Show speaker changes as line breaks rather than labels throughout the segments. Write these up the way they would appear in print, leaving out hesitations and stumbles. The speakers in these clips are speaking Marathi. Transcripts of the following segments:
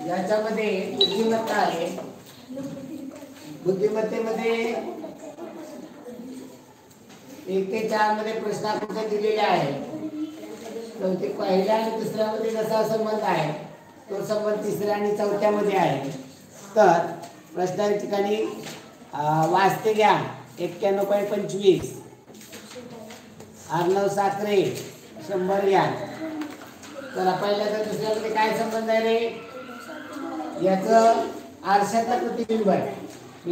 याच्यामध्ये बुद्धिमत्ता आहे. बुद्धिमत्तेमध्ये 1 ते 4 मध्ये प्रश्नांक दिलेले आहे. तर ते पहिल्या आणि दुसऱ्यामध्ये जसा संबंध आहे तो संबंध तिसऱ्या आणि चौथ्यामध्ये आहे. तर प्रश्नाच्या ठिकाणी वाचते घ्या. 91.25 अर्णव साखरे 100 घ्या. तर पहिल्या तर दुसऱ्यामध्ये काय संबंध आहे रे? याचं आरशातलं प्रतिबिंब आहे.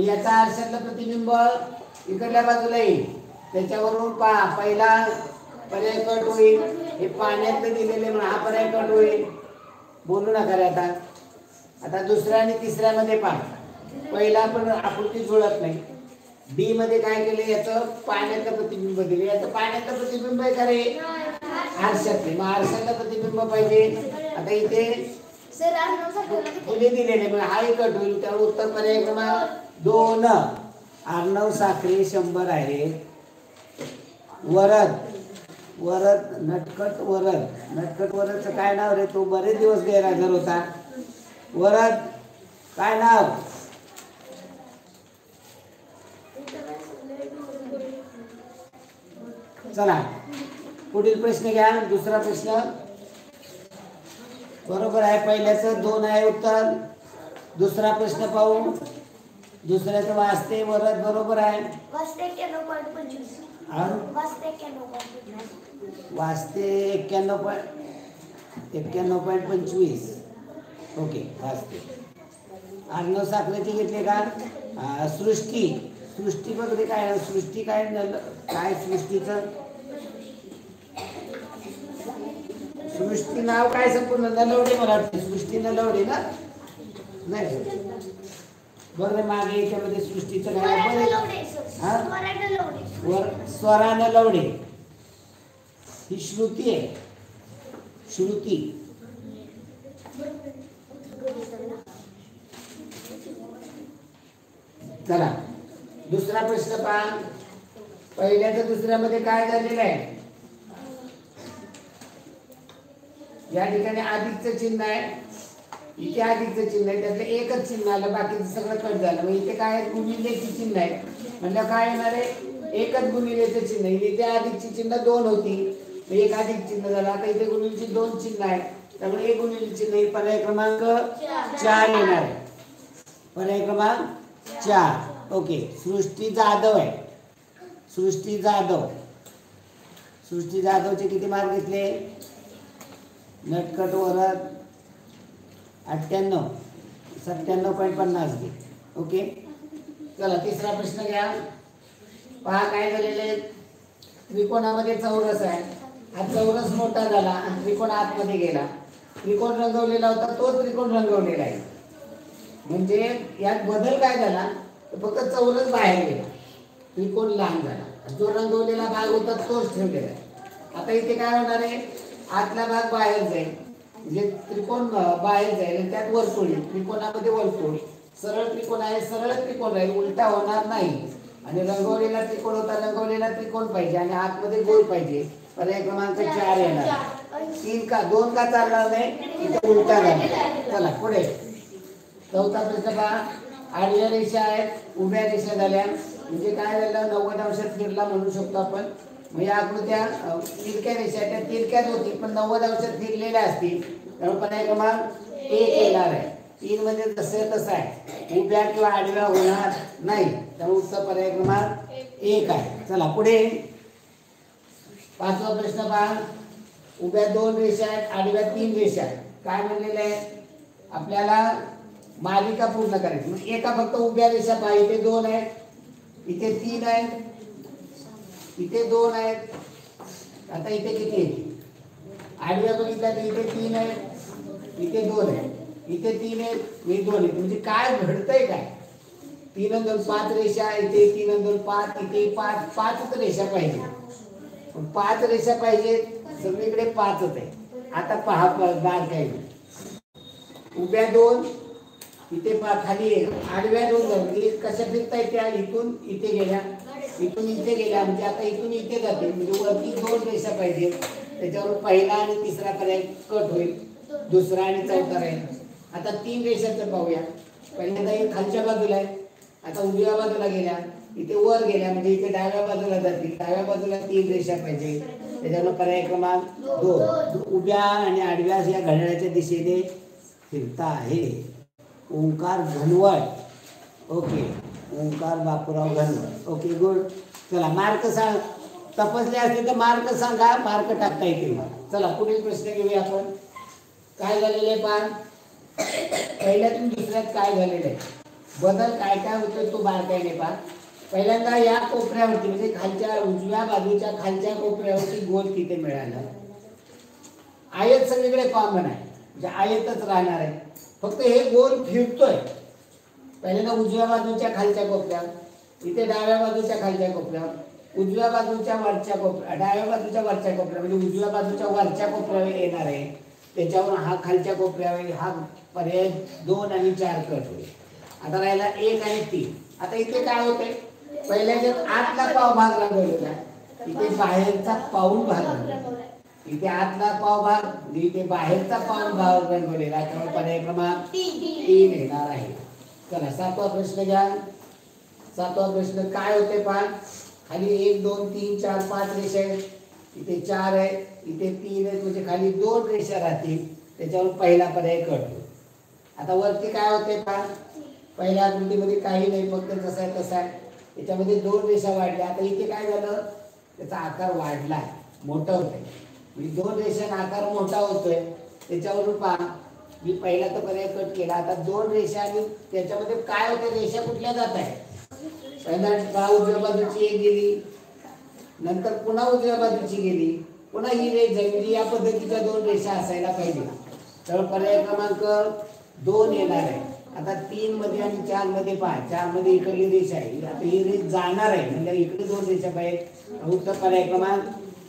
याचा आरशातलं प्रतिबिंब इकडल्या बाजूला येईल. त्याच्यावरून पहा पहिला पर्याय कट होईल. हे पाण्यातलं दिलेले म्हणून हा पर्याय कट होईल. बोलू नका रे आता. आता दुसऱ्या आणि तिसऱ्यामध्ये पहा. पहिला पण आकृती जुळत नाही. डी मध्ये काय केले? याचं पाण्यातलं प्रतिबिंब दिले. याचं पाण्यातलं प्रतिबिंब आहे का रे? आरशातले. मग आरशातलं प्रतिबिंब पाहिजे. आता इथे फुले दिलेले मग हा कट होईल. त्यामुळे उत्तर पर्याय क्रमांक 2 अर्णव साखरे 100 आहे. वरद नटखट वरदचं काय नाव रे? तो बरेच दिवस गैरहजर होता. वरद काय नाव? चला पुढील प्रश्न घ्या. दुसरा प्रश्न बरोबर आहे. पहिल्याचं 2 आहे उत्तर. दुसरा प्रश्न पाहू. दुसऱ्याचं वाचते वरद बरोबर आहे. वाचते 91.25 ओके वाचते. अर्णव साखरेचे घेतले का? सृष्टी बघते काय? सृष्टी काय सृष्टीचं सृष्टी नाव काय संपूर्ण? नलवडे मला वाटते. सृष्टी नलवडे ना? नाही बरोबर. मागे याच्यामध्ये सृष्टीचं काय? स्वरा नलवडे ही श्रुती आहे. श्रुती चला दुसरा प्रश्न पहा. पहिल्याचं दुसऱ्यामध्ये काय झालेलं आहे? या ठिकाणी अधिकचं चिन्ह आहे. इथे अधिकचं चिन्ह आहे. त्यातलं एकच चिन्ह आलं. बाकीचं सगळं कट झालं. मग इथे काय? गुणिलेचे चिन्ह आहे. म्हणजे काय येणार आहे? एकच गुणिलेचं चिन्ह. इथे अधिकची चिन्ह 2 होती. एक अधिक चिन्ह झालं. आता इथे गुणिलेची 2 चिन्ह आहे. त्यामुळे एक गुणिले चिन्ह पर्याय क्रमांक 4 येणार आहे. पर्याय क्रमांक 4 ओके. सृष्टी जाधव आहे. सृष्टी जाधवचे किती मार्क घेतले? नटखट वरद 98 97.50 घे. ओके चला तिसरा प्रश्न घ्या. पहा काय झालेले. त्रिकोणामध्ये चौरस आहे. हा चौरस मोठा झाला आणि त्रिकोण आतमध्ये गेला. त्रिकोण रंगवलेला होता तो त्रिकोण रंगवलेला आहे. म्हणजे यात बदल काय झाला? फक्त चौरस बाहेर गेला. त्रिकोण लहान झाला. जो रंगवलेला भाग होता तोच ठेवलेला आहे. आता इथे काय होणार आहे? आतला भाग बाहेर जाईल. म्हणजे त्रिकोण बाहेर जाईल आणि त्यात वर्तुळ येईल. त्रिकोणामध्ये वर्तुळ सरळ त्रिकोण आहे. सरळ त्रिकोण राहील. उलटा होणार नाही. आणि रंगवलेला त्रिकोण होता. रंगवलेला त्रिकोण पाहिजे आणि आतमध्ये गोल पाहिजे. पर्याय क्रमांक 4 येणार. 3 का 2 का चालणार नाही? इथे उलटा झाला. चला पुढे चौथा प्रश्न पहा. आडव्या रेषा आहेत. उभ्या रेषा झाल्या. म्हणजे काय झालं? 90 अंशात फिरला म्हणू शकतो आपण. मग या आकृत्या तिरक्या रेषा त्या तिरक्याच होती पण 90 अंशात फिरलेल्या असतील. त्यामुळे पर्याय क्रमांक 1 येणार आहे. 3 म्हणजे जसं तसं आहे. उभ्या किंवा आडव्या होणार नाही. त्यामुळे उत्तर पर्याय क्रमांक 1 आहे. चला पुढे पाचवा प्रश्न पहा. उभ्या 2 रेषा आहेत. आडव्या 3 रेषा आहेत. काय म्हणलेलं आहे? आपल्याला मालिका पूर्ण करायची. मग एका फक्त उभ्या रेषा पहा. इथे 2 आहेत. इथे 3 आहेत. इथे 2 आहेत. आता इथे किती आहेत? आडव्या बघितल्या तर इथे 3 आहेत. इथे 2 आहेत. इथे 3 आहेत. मी 2 आहेत. म्हणजे काय घडतंय काय? 3 आणि 2 5 रेषा. इथे 3 आणि 2 5. इथे 5 रेषा पाहिजे. 5 रेषा पाहिजेत. सगळीकडे 5च आहे. आता पहा बार काय उभ्या 2 इथे खाली आडव्या 2 झाली. कशा फिरता येत्या? इथून इथे गेल्या. इथून इथे गेल्या. म्हणजे आता इथून इथे जाते. म्हणजे वरती 2 रेषा पाहिजे. त्याच्यावर पहिला आणि तिसरा पर्याय कट होईल. दुसरा आणि चौथा राहील. आता 3 रेषाचं पाहूया. पहिल्यांदा हे खालच्या बाजूला आहे, आता उजव्या बाजूला गेल्या, इथे वर गेल्या म्हणजे इथे डाव्या बाजूला जातील. डाव्या बाजूला 3 रेषा पाहिजे. त्याच्यामुळे पर्याय क्रमांक 2 उभ्या आणि आडव्या या घड्याळाच्या दिशेने फिरता आहे. Omkar Ghanwat. Okay, Omkar Bapurao Ghanwat. Okay, good. चला मार्क सांग. तपासले असते तर मार्क सांगा, मार्क टाकता येतील मला. चला पुढील प्रश्न घेऊया आपण. काय झालेलं आहे पहा. पहिल्यातून दुसऱ्यात काय झालेलं आहे, बदल काय काय होतोय तो बारकाईने पहा. पहिल्यांदा या कोपऱ्यावरती म्हणजे खालच्या उजव्या बाजूच्या खालच्या कोपऱ्यावरती गोल तिथे मिळालं. आयत सगळीकडे कॉमन आहे म्हणजे आयतच राहणार आहे. फक्त हे गोल फिरतोय. पहिल्यांदा उजव्या बाजूच्या खालच्या कोपऱ्यावर, इथे डाव्या बाजूच्या खालच्या कोपऱ्यावर, उजव्या बाजूच्या वरच्या कोपऱ्या, डाव्या बाजूच्या वरच्या कोपऱ्या म्हणजे उजव्या बाजूच्या वरच्या कोपऱ्यावर येणार आहे. त्याच्यावर हा खालच्या कोपऱ्यावर हा पर्याय 2 आणि 4 कट होईल. आता राहिला 1 आणि 3. आता इथे काय होते, पहिल्याच्यात आतला पाव भाग रंगवलेला आहे, इथे बाहेरचा पाऊण भाग रंगवलेला. इथे आतला पाव भाग, इथे बाहेरचा पाऊण भाग रंगवलेला आहे. त्यामुळे पर्याय क्रमांक 3 येणार आहे. चला 7वा प्रश्न घ्या. 7वा प्रश्न काय होते पहा. खाली 1 2 3 4 5 रेषा आहेत. इथे 4 आहे, इथे 3 आहेत म्हणजे खाली 2 रेषा राहतील. त्याच्यावर पहिला पर्याय कट होईल. आता वरती काय होते पहा. पहिल्या आकृतीमध्ये काही नाही, फक्त जसा आहे तसा आहे. त्याच्यामध्ये 2 रेषा वाढल्या. आता इथे काय झालं, त्याचा आकार वाढलाय, मोठा होतोय. म्हणजे 2 रेषांचा आकार मोठा होतोय. त्याच्यावरून पहा मी पहिला तो पर्याय कट केला. आता 2 रेषा आणि त्याच्यामध्ये काय होते, रेषा कुठल्या जात आहे. पहिल्यांदा उजव्या बाजूची एक गेली, नंतर पुन्हा उजव्या बाजूची गेली, पुन्हा ही रेष जमिनी. या पद्धतीच्या 2 रेषा असायला पाहिजे. तर पर्याय क्रमांक 2 येणार आहे. आता 3 मध्ये आणि 4 मध्ये पहा, 4 मध्ये इकडली रेषा आहे. आता ही रेष जाणार आहे म्हणजे इकडे 2 रेषा पाहिजे. उत्तर पर्याय क्रमांक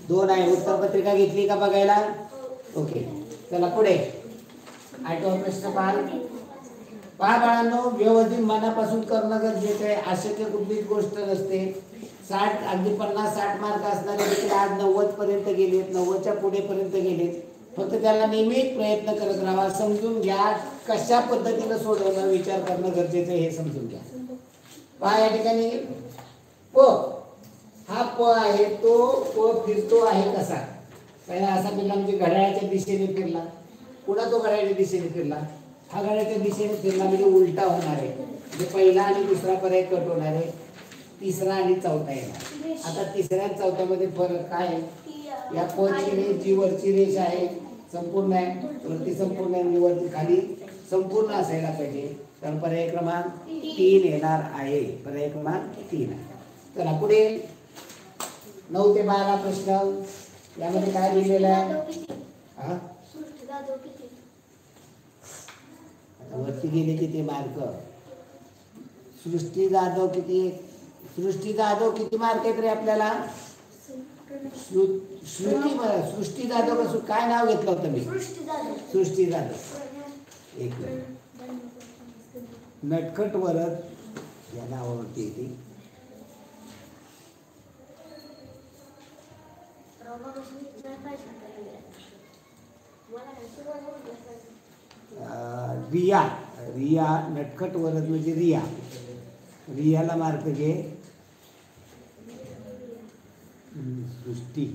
2 आहे. उत्तर पत्रिका घेतली का बघायला. ओके, चला पुढे 8वा प्रश्न पहा. पहा बाळांनो, व्यवस्थित मनापासून करणं गरजेचं आहे. अशक्य कुठलीच गोष्ट नसते. 60 अगदी 50-60 मार्क असणारे देखील आज 90 पर्यंत गेलेत, 90च्या पुढे पर्यंत गेलेत. फक्त त्याला नेहमी प्रयत्न करत राहा. समजून घ्या कशा पद्धतीनं सोडवणं, विचार करणं गरजेचं आहे हे समजून घ्या. पहा या ठिकाणी प, हा प आहे, तो प फिरतो आहे कसा. पहिला असा फिरला म्हणजे घड्याळाच्या दिशेने फिरला, पुन्हा तो घड्याळाच्या दिशेने फिरला, हा घड्याळाच्या दिशेने फिरला म्हणजे उलटा होणार आहे. म्हणजे पहिला आणि दुसरा पर्याय कट होणार आहे. तिसरा आणि चौथा येणार. आता तिसऱ्या आणि चौथ्यामध्ये फरक काय आहे. या पची रेष जी वरची रेष आहे संपूर्ण आहे, वरती संपूर्ण आहे म्हणजे वरती खाली संपूर्ण असायला पाहिजे. तर पर्याय क्रमांक 3 येणार आहे. पर्याय क्रमांक 3 आहे. चला पुढे 9 ते 12 प्रश्न. यामध्ये काय लिहिलेलं आहे. आता वरती गेले किती मार्क. सृष्टी जाधव किती, सृष्टी जाधव किती मार्क आहेत रे आपल्याला. सृष्टी जाधव कसं काय नाव घेतलं होतं मी. सृष्टी जाधव. एक नटखट वरद या नावावरती येते. रिया, रिया नटखट वरद म्हणजे रिया. रियाला मार्क घे. सृष्टी,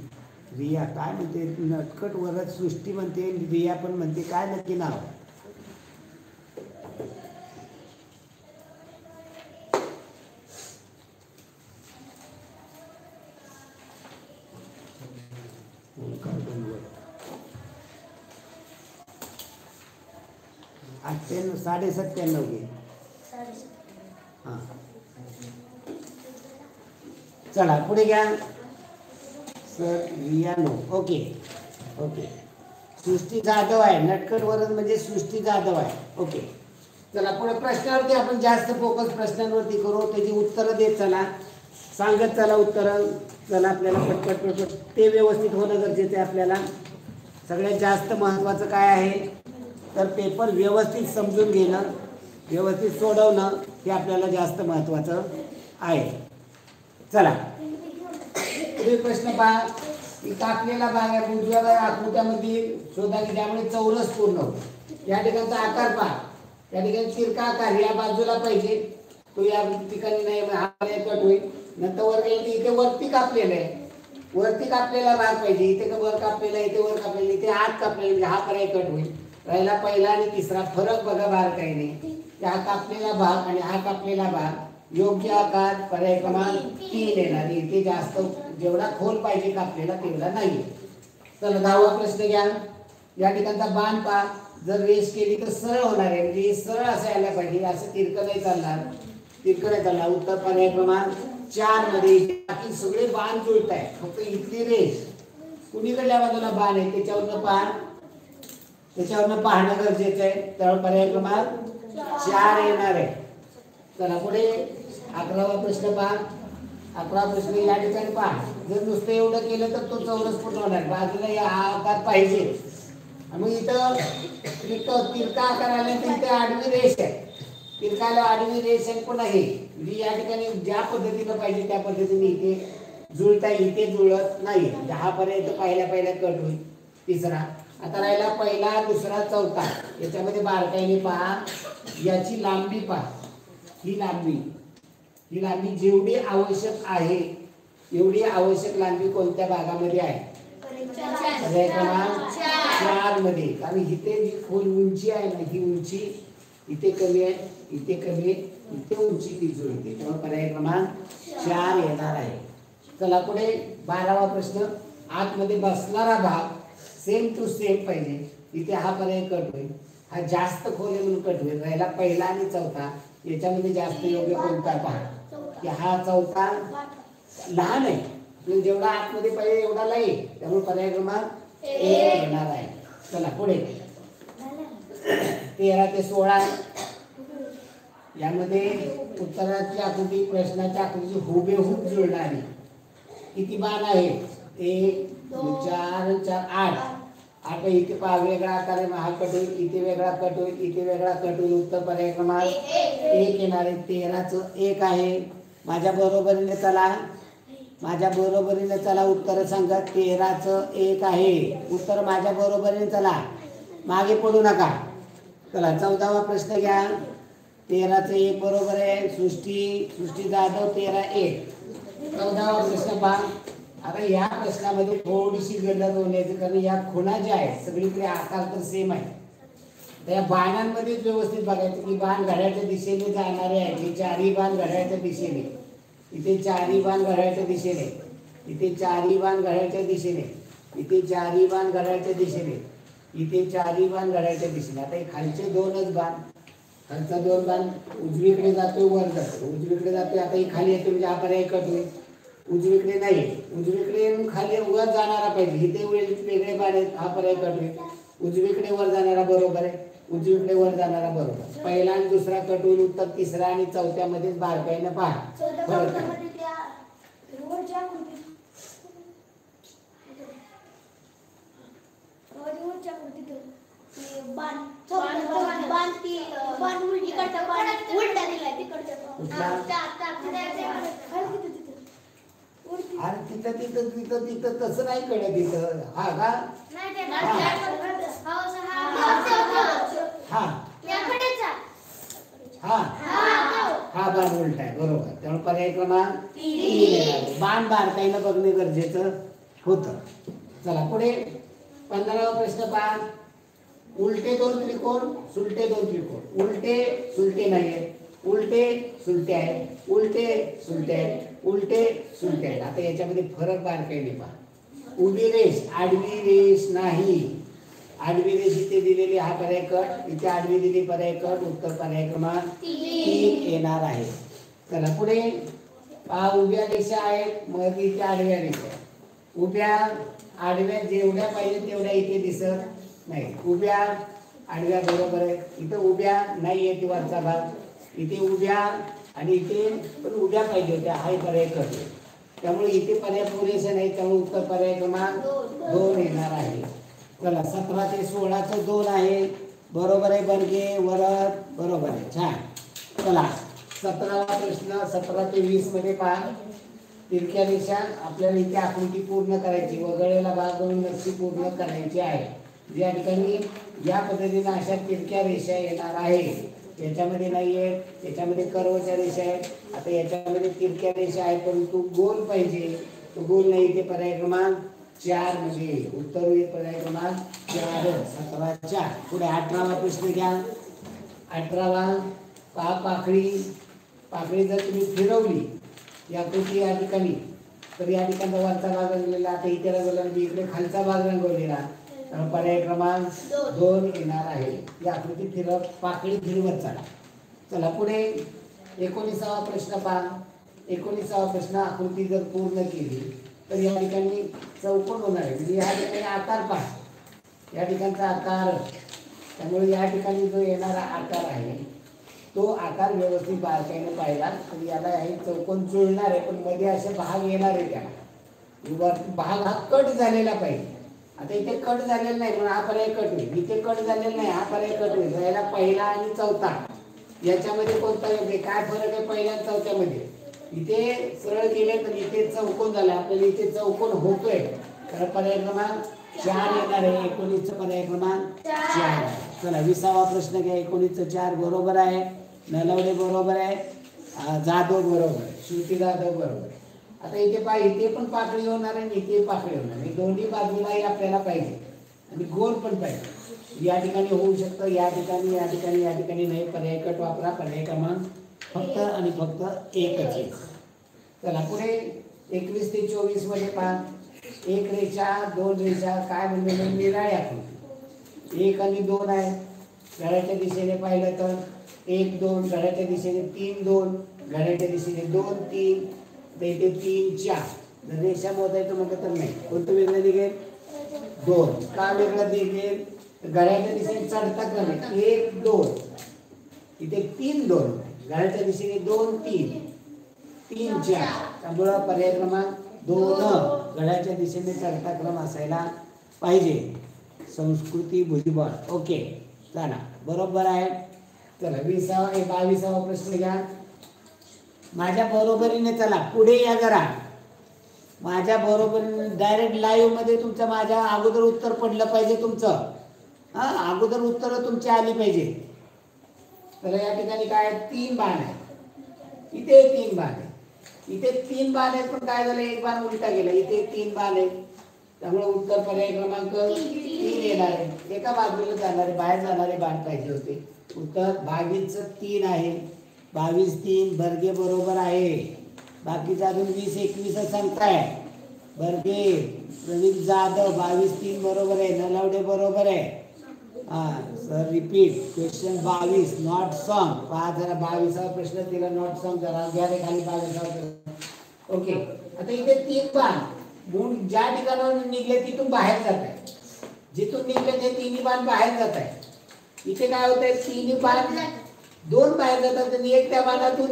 रिया काय म्हणते. नटखट वरद सृष्टी म्हणते, रिया पण म्हणते. काय नक्की नाव. '97 97 घे. हां चला पुढे घ्या. सर रियानो. Okay okay. सृष्टी जाधव आहे. नटखट वरद म्हणजे सृष्टी जाधव आहे. ओके चला पुढे प्रश्नावरती आपण जास्त फोकस प्रश्नांवरती करू. त्याची उत्तरं देत चला, सांगत चला उत्तरं. चला आपल्याला पटपट पटपट ते व्यवस्थित होणं गरजेचं आहे. आपल्याला सगळ्यात जास्त महत्त्वाचं काय आहे तर पेपर व्यवस्थित समजून घेणं, व्यवस्थित सोडवणं हे आपल्याला जास्त महत्त्वाचं आहे. चला पुढील प्रश्न पहा. की कापलेला भाग आहे उजव्या आकृत्यामध्ये शोधा की त्यामुळे चौरस पूर्ण होतो. या ठिकाणचा आकार पहा, या ठिकाणी तिरका आकार या बाजूला पाहिजे, तो या ठिकाणी नाही, हा कट होईल. नंतर वर गेलं की इथे वरती कापलेलं आहे, वरती कापलेला भाग पाहिजे, इथे वर कापलेला, इथे वर कापलेला, इथे आत कापलेला, म्हणजे हा पर्याय कट होईल. राहिला पहिला आणि तिसरा. फरक बघा बारकाईने, हा कापलेला भाग आणि हा कापलेला भाग योग्य आकार पर्याय क्रमांक 3 येणार. इथे जास्त जेवढा खोल पाहिजे कापलेला तेवढा नाही. चला 10वा प्रश्न घ्या. या ठिकाणचा बाण पहा, जर रेष केली तर सरळ होणार आहे, म्हणजे सरळ असं यायला पाहिजे, असं तिरकं नाही चालणार, तिरकं नाही चालणार. उत्तर पर्याय क्रमांक 4 मध्ये बाकी सगळे बाण जुळत आहे, फक्त इथली रेष कुणीकडल्या बाजूला बाण आहे त्याच्यावरनं पहा, त्याच्यावरनं पाहणं गरजेचं आहे. त्यामुळे पर्याय क्रमांक 4 येणार आहे. चला पुढे 11वा प्रश्न पहा. 11वा प्रश्न या ठिकाणी पहा, जर नुसतं एवढं केलं तर तो चौरस पूर्ण होणार, बाजूला या आकार पाहिजे. मग इथं तिरका आकार आल्यानंतर इथे आडवी रेष आहे, तिरकाला आडवी रेष आहे पुन्हा हे, म्हणजे या ठिकाणी ज्या पद्धतीनं पाहिजे त्या पद्धतीने इथे जुळता, इथे जुळत नाही. हा पर्यंत पहिल्या कट होईल. तिसरा आता राहिला पहिला, दुसरा, चौथा. याच्यामध्ये बारकाईने पहा, याची लांबी पहा, ही लांबी जेवढी आवश्यक आहे एवढी आवश्यक लांबी कोणत्या भागामध्ये आहे? पर्याय क्रमांक 4 मध्ये. कारण इथे जी खोल उंची आहे ना, ही उंची इथे कमी आहे, इथे कमी आहे, इथे उंची ती जुळते, तेव्हा पर्याय क्रमांक 4 येणार आहे. चला पुढे 12वा प्रश्न. आतमध्ये बसणारा भाग सेम टू सेम पाहिजे, इथे हा पर्याय कट होईल, हा जास्त खोल आहे म्हणून कट होईल. राहिला पहिला आणि चौथा, याच्यामध्ये जास्त योग्य कोणता पहा, की हा चौथा लहान आहे, म्हणजे जेवढा आतमध्ये पाहिजे एवढा नाही, त्यामुळे पर्याय क्रमांक 1 येणार आहे. चला पुढे 13 ते 16 यामध्ये उत्तराची आकृती प्रश्नाची आकृती हुबेहूब जुळणारी. किती बाण आहेत? 1 2 4 4 8. इथे पहा वेगळा आकार आहे, हा कट होईल, इथे वेगळा कट होईल, इथे वेगळा कट होईल. उत्तर पर्याय क्रमांक 1 येणार आहे. 13चं 1 आहे. माझ्या बरोबरीने चला उत्तर सांगा. 13चं 1 आहे उत्तर, माझ्या बरोबरीने चला, मागे पडू नका. चला 14वा प्रश्न घ्या. 13चं 1 बरोबर आहे. सृष्टी जाधव 13 1. 14वा प्रश्न पहा. आता या प्रश्नामध्ये थोडीशी गडबड होण्याची, कारण या खुणा ज्या आहेत सगळीकडे आकार तर सेम आहे, त्या बाणांमध्येच व्यवस्थित बघायचं की बाण घड्याळ्याच्या दिशेने जाणारे आहे. हे चारही बाण घड्याळ्याच्या दिशेने, इथे चारही बाण घड्याळ्याच्या दिशेने, इथे चारही बाण घड्याळ्याच्या दिशेने, इथे चारही बाण घड्याळ्याच्या दिशेने, इथे चारही बाण घड्याळ्याच्या दिशेने. आता हे खालचे 2च बाण, खालचा 2 बाण उजवीकडे जातोय, वर जातोय, उजवीकडे जातोय. आता ही खाली येते, म्हणजे हा पर्याय कट होईल. उजवीकडे नाही, उजवीकडे येऊन खाली वर जाणारा पाहिजे, इथे वेगळे बाण आहेत, हा पर्याय कट होईल. उजवीकडे वर जाणारा बरोबर आहे, उजवीकडे वर जाणारा बरोबर. पहिला आणि दुसरा कट होईल. उत्तर तिसरा आणि चौथ्यामध्येच बारकाईनं पहा फरक आहे. अरे तिथं तिथं तिथं तिथं तसं नाही कळत तिथं. हा का? हा बाण उलटा आहे, बरोबर. त्यामुळे पर्याय क्रमांक 3 बाण बारकाईनं बघणे गरजेचं होतं. चला पुढे 15वा प्रश्न पहा. उलटे 2 त्रिकोण, सुलटे 2 त्रिकोण. उलटे सुलटे नाहीये, उलटे सुलटे आहे, उलटे सुलटे आहे, उलटे सुलटे आहे. आता याच्यामध्ये फरक बारकाईने पहा. उभी रेष, आडवी रेष नाही. आडवी रेष इथे दिलेली, हा पर्याय कट, इथे आडवी दिली, पर्याय कट. उत्तर पर्याय क्रमांक 3 येणार आहे. चला पुढे पहा. उभ्या रेषा आहेत, मग इथे आडव्या रेषा आहेत. उभ्या आडव्या जेवढ्या पाहिजे तेवढ्या इथे दिसत नाही. उभ्या आडव्या बरोबर आहे, इथे उभ्या नाही आहे, ती वरचा भाग. इथे उभ्या आणि इथे पण उभ्या पाहिजे होत्या, हा पर्याय कट. त्यामुळे इथे पर्याय पुरेसे नाही, त्यामुळे उत्तर पर्याय क्रमांक 2 येणार आहे. चला 17 ते 16चं 2 आहे, बरोबर आहे. बर्गे वरद बरोबर आहे, छान. चला 17वा प्रश्न 17 ते 20 मध्ये पहा. तिरक्या रेषा आपल्याला इथे आकृती पूर्ण करायची, वगळलेला भाग नक्षी पूर्ण करायची आहे. ज्या ठिकाणी या पद्धतीने अशा तिरक्या रेषा येणार आहे, याच्यामध्ये नाही आहेत, याच्यामध्ये कर्वच्या रेषा आहेत. आता याच्यामध्ये तिरक्या रेषा आहेत परंतु गोल पाहिजे, तो गोल नाही. इथे पर्याय क्रमांक 4 मध्ये उत्तर होईल पर्याय क्रमांक 4. 17 4. पुढे 18वा प्रश्न घ्या. 18वा पहा, पाकळी जर तुम्ही फिरवली या कृती या ठिकाणी, तर या ठिकाणचा वरचा भाग रंगलेला, आता इथे रंगवला म्हणजे इकडे खालचा भाग रंगवलेला, तर पर्याय क्रमांक 2 येणार आहे. या आकृती पाकळी फिरवत चला. चला पुढे 19वा प्रश्न पहा. 19वा प्रश्न, आकृती जर पूर्ण केली तर या ठिकाणी चौकोन होणार आहे, म्हणजे या ठिकाणी आकार पहा, या ठिकाणचा आकार. त्यामुळे या ठिकाणी जो येणारा आकार आहे तो आकार व्यवस्थित बारकाईने पाहिला तर याला हे चौकोन जुळणार आहे, पण मध्ये असे भाग येणार आहे. त्याला भाग हा कट झालेला पाहिजे. आता इथे कट झालेला नाही म्हणून हा पर्याय कट होईल, इथे कट झालेला नाही हा पर्याय कट होईल. याला पहिला आणि चौथा याच्यामध्ये कोणता योग्य, काय फरक आहे पहिल्या आणि चौथ्यामध्ये? इथे सरळ केले तर इथे चौकोन झाला, आपल्याला इथे चौकोन होतोय, तर पर्याय क्रमांक 4 येणार आहे. 19चा पर्याय क्रमांक 4. चला 20वा प्रश्न घ्या. 19चं 4 बरोबर आहे, नलवडे बरोबर आहे, जाधव बरोबर आहे, श्रुती जाधव बरोबर आहे. आता इथे पहा, इथे पण पाकळी होणार आहे, इथे पाकळी होणार आहे, दोन्ही बाजूलाही आपल्याला पाहिजे आणि गोल पण पाहिजे. या ठिकाणी होऊ शकतं, या ठिकाणी नाही. पर्याय कट वापरा. पर्याय क्रमांक फक्त आणि फक्त एकच आहे. चला पुढे 21 ते 24 मध्ये पहा. एक रेषा, दोन रेषा, काय म्हणजे निराळी आकृती. 1 आणि 2 आहे, घड्याच्या दिशेने पाहिलं तर 1 2, घड्याच्या दिशेने 3 2, घड्याच्या दिशेने 2 3, इथे 3 4. जर रेषा मोजायचं म्हटलं तर नाही, कोणतं वेगळं निघेल? 2. का वेगळं निघेल? घड्याच्या दिशेने चढता क्रम 1 2, इथे 3 2, घड्याच्या दिशेने 2 3 3 4. त्यामुळं पर्याय क्रमांक 2 घड्याच्या दिशेने चढता क्रम असायला पाहिजे. संस्कृती भुजबळ. ओके चला बरोबर आहे. चला 22वा प्रश्न घ्या. माझ्या बरोबरीने चला पुढे या जरा, माझ्या बरोबरीने डायरेक्ट लाईव्ह मध्ये तुमचं माझ्या अगोदर उत्तर पडलं पाहिजे तुमचं. अगोदर उत्तर तुमची आली पाहिजे. तर या ठिकाणी काय 3 बाण आहे, इथे 3 बाण आहे, इथे 3 बाण आहेत, पण काय झालं एक बाण उलटा गेला, इथे 3 बाण आहे. त्यामुळे उत्तर पर्याय क्रमांक 3 येणार आहे. एका बाजूला जाणारे बाहेर जाणारे बाण पाहिजे होते. उत्तर 22चं 3 आहे. 22 3 बर्गे बरोबर आहे. बाकीचं अजून 20 21 सांगताय. बर्गे प्रवीण जाधव 22 3 बरोबर आहे. नलावडे बरोबर आहे. Sir repeat question 22 not song. पहा जरा 22वा प्रश्न दिला नॉट सॉन्ग, जरा घ्या रे खाली 22वा प्रश्न. ओके आता इथे 3 बाण म्हणून ज्या ठिकाणावर निघले तिथून बाहेर जात आहे, जिथून निघले ते 3 बाण बाहेर जात आहे. इथे काय होत आहे 3 बाण 2 बाहेर जातात आणि एक त्या बाणातून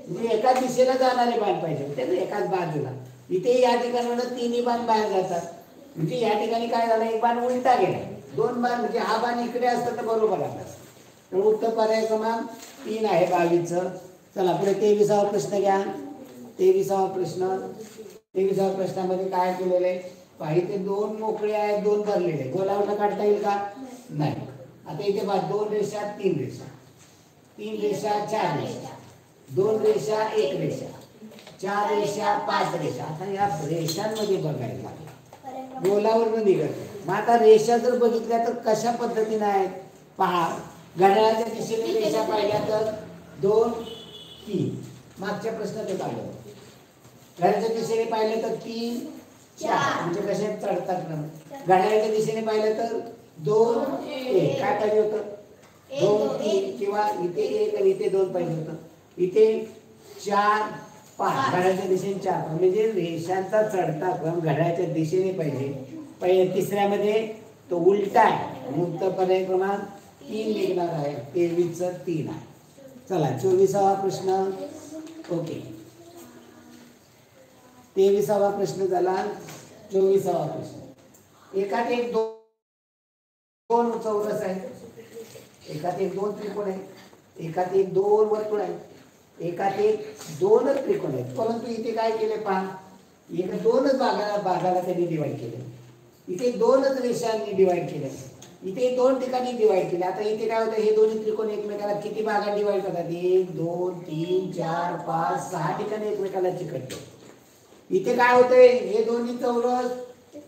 म्हणजे एका दिशेला जाणारे बाण पाहिजे होते ना एकाच बाजूला. इथे या ठिकाणावर 3 बाण बाहेर जातात, म्हणजे या ठिकाणी काय झालं एक बाण उलटा गेला. 2 बाण म्हणजे हा बाण इकडे असतं तर बरोबर आला. तर उत्तर पर्याय क्रमांक 3 आहे 22चं. चला पुढे 23वा प्रश्न घ्या. 23वा प्रश्नामध्ये काय केलेलं आहे पहा. इथे 2 मोकळे आहेत, 2 भरलेले. गोलावरनं काढता येईल का? नाही. आता इथे पहा 2 रेषा 3 रेषा, 3 रेषा 4 रेषा, 2 रेषा 1 रेषा, 4 रेषा 5 रेषा. आता या रेषांमध्ये बघायला गोलावरनं निघत. मग आता रेषा जर बघितल्या तर कशा पद्धतीने आहेत पहा. घड्याळाच्या दिशेने रेषा पाहिल्या तर 2 3, मागच्या प्रश्नात ते पाहिलं. घड्याळाच्या दिशेने पाहिलं तर 3 4, म्हणजे कसे चढतात ना. घड्याळाच्या दिशेने पाहिलं तर 2 1, काय पाहिजे होतं 2 3, किंवा इथे 1 आणि इथे 2 पाहिजे होतं. इथे 4 5, घड्याळाच्या दिशेने 4, म्हणजे रेषांचा चढता क्रम घड्याळाच्या दिशेने पाहिजे. तिसऱ्यामध्ये तो उलटा आहे, उत्तर पर्याय क्रमांक 3 निघणार आहे. 23चं 3 आहे. चला 24वा प्रश्न. ओके 23वा प्रश्न झाला. 24वा प्रश्न. एकात एक 2 चौरस आहे, एकात एक 2 त्रिकोण आहे, एकात एक 2 वर्तुळ आहे, एकात एक 2 त्रिकोण आहेत. परंतु इथे काय केले पहा एक दोनच भागाला त्यांनी डिवाइड केले. इथे दोनच रेषांनी डिवाइड केले. इथे दोन ठिकाणी डिवाइड केले. आता इथे काय होतं, हे दोन्ही त्रिकोण एकमेकाला किती भागात डिवाइड करतात? 1 2 3 4 5 6 ठिकाणी एकमेकाला चिकटले. इथे काय होतंय, हे दोन्ही चौरस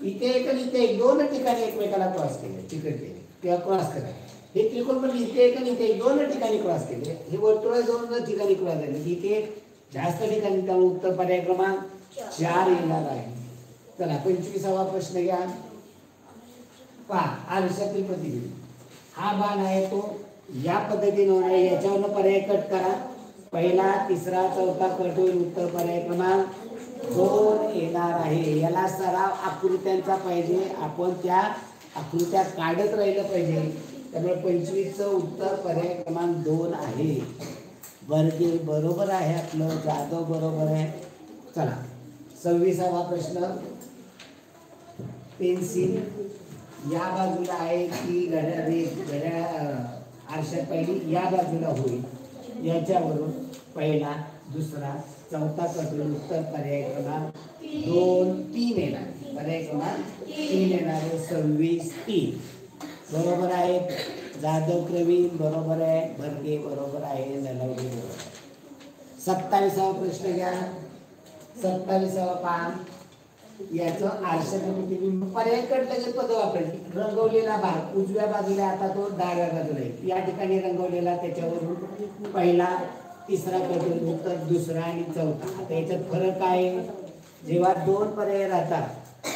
इथे एक आणि इथे एक दोन ठिकाणी एकमेकाला क्रॉस केले, चिकटले किंवा क्रॉस करा. हे त्रिकोण पण इथे एक आणि इथे दोन ठिकाणी क्रॉस केले. हे वर्तुळ दोन ठिकाणी क्रॉस झाले. इथे जास्त ठिकाणी, त्यामुळे उत्तर पर्याय क्रमांक 4 येणार आहे. चला 25वा प्रश्न घ्या. पहा, आरशातील प्रतिबिंब. हा बाण आहे तो या पद्धतीने होणार आहे. याच्यावरनं पर्याय कट करा. पहिला, तिसरा, चौथा कट होईल. उत्तर पर्याय क्रमांक 2 येणार आहे. याला सराव आकृत्यांचा पाहिजे. आपण त्या आकृत्या काढत राहिलं पाहिजे. त्यामुळे 25चं उत्तर पर्याय क्रमांक 2 आहे. बर्गे बरोबर आहे आपलं. जाधव बरोबर आहे. चला 26वा प्रश्न. पेन्सिल या बाजूला आहे की घड्याळ आरशात पहिली या बाजूला होईल. याच्यावरून पहिला, दुसरा, चौथा कट होईल. उत्तर पर्याय क्रमांक 2 3 येणार. पर्याय क्रमांक 3 येणार आहे. 26 3 बरोबर आहे. जाधव प्रवीण बरोबर आहे. बर्गे बरोबर आहे. नलवडे बरोबर आहे. 27वा प्रश्न घ्या. 27वा पहा. याचं आरशाचं प्रतिबिंब पर्याय कट लगेच पद वापरायची. रंगवलेला भाग उजव्या बाजूला, आता तो डाव्या बाजूला आहे. या ठिकाणी रंगवलेला, त्याच्यावरून पहिला, तिसरा कट होईल. उत्तर दुसरा आणि चौथा. आता याच्यात फरक आहे. जेव्हा दोन पर्याय राहतात,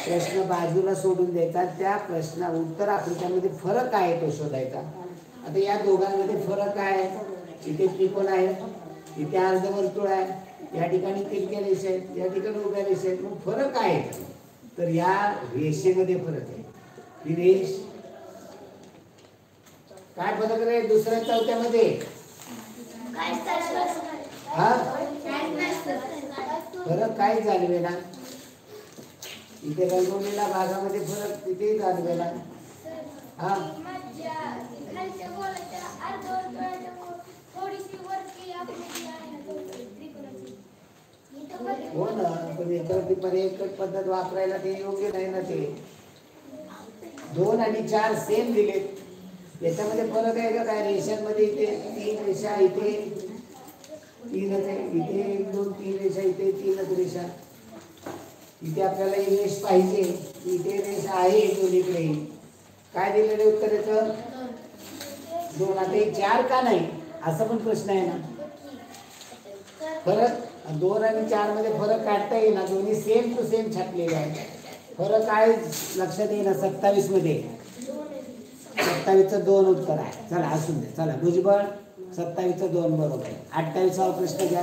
प्रश्न बाजूला सोडून द्यायचा. त्या प्रश्न उत्तर आकृत्यामध्ये फरक आहे तो शोधायचा. आता या दोघांमध्ये फरक आहे. इथे त्रिकोण आहे, इथे अर्धवर्तुळ आहे. या ठिकाणी तिरक्या रेषा आहेत, या ठिकाणी उभ्या रेषा आहेत. मग फरक आहे. तर या रेषेमध्ये फरक आहे. ही रेष काय फरक आहे दुसऱ्या चौथ्यामध्ये? हा फरक काय जाणवेला? इथे रंगवलेल्या भागामध्ये फरक तिथे जाणवेला. हा हो ना, पण याच्यावरती पर्याय कट पद्धत वापरायला ते योग्य नाही ना. ते 2 आणि 4 सेम दिलेत. याच्यामध्ये फरक आहे का काय? रेषांमध्ये इथे 3 रेषा, इथे 3च आहे. इथे 1 2 3 रेषा, इथे 3च रेषा. इथे आपल्याला ही रेष पाहिजे, इथे रेष आहे दोन्हीकडे. काय दिलेलं उत्तर याचं? 2. आता हे 4 का नाही असा पण प्रश्न आहे ना. फरक 2 आणि 4 मध्ये फरक काढता येईना. दोन्ही सेम टू सेम छापलेले आहे. फरक काय लक्षात येईना. 27 मध्ये 27चं 2 उत्तर आहे. चला असून दे. चला भुजबळ 27चं 2 बरोबर आहे. 28वा प्रश्न घ्या.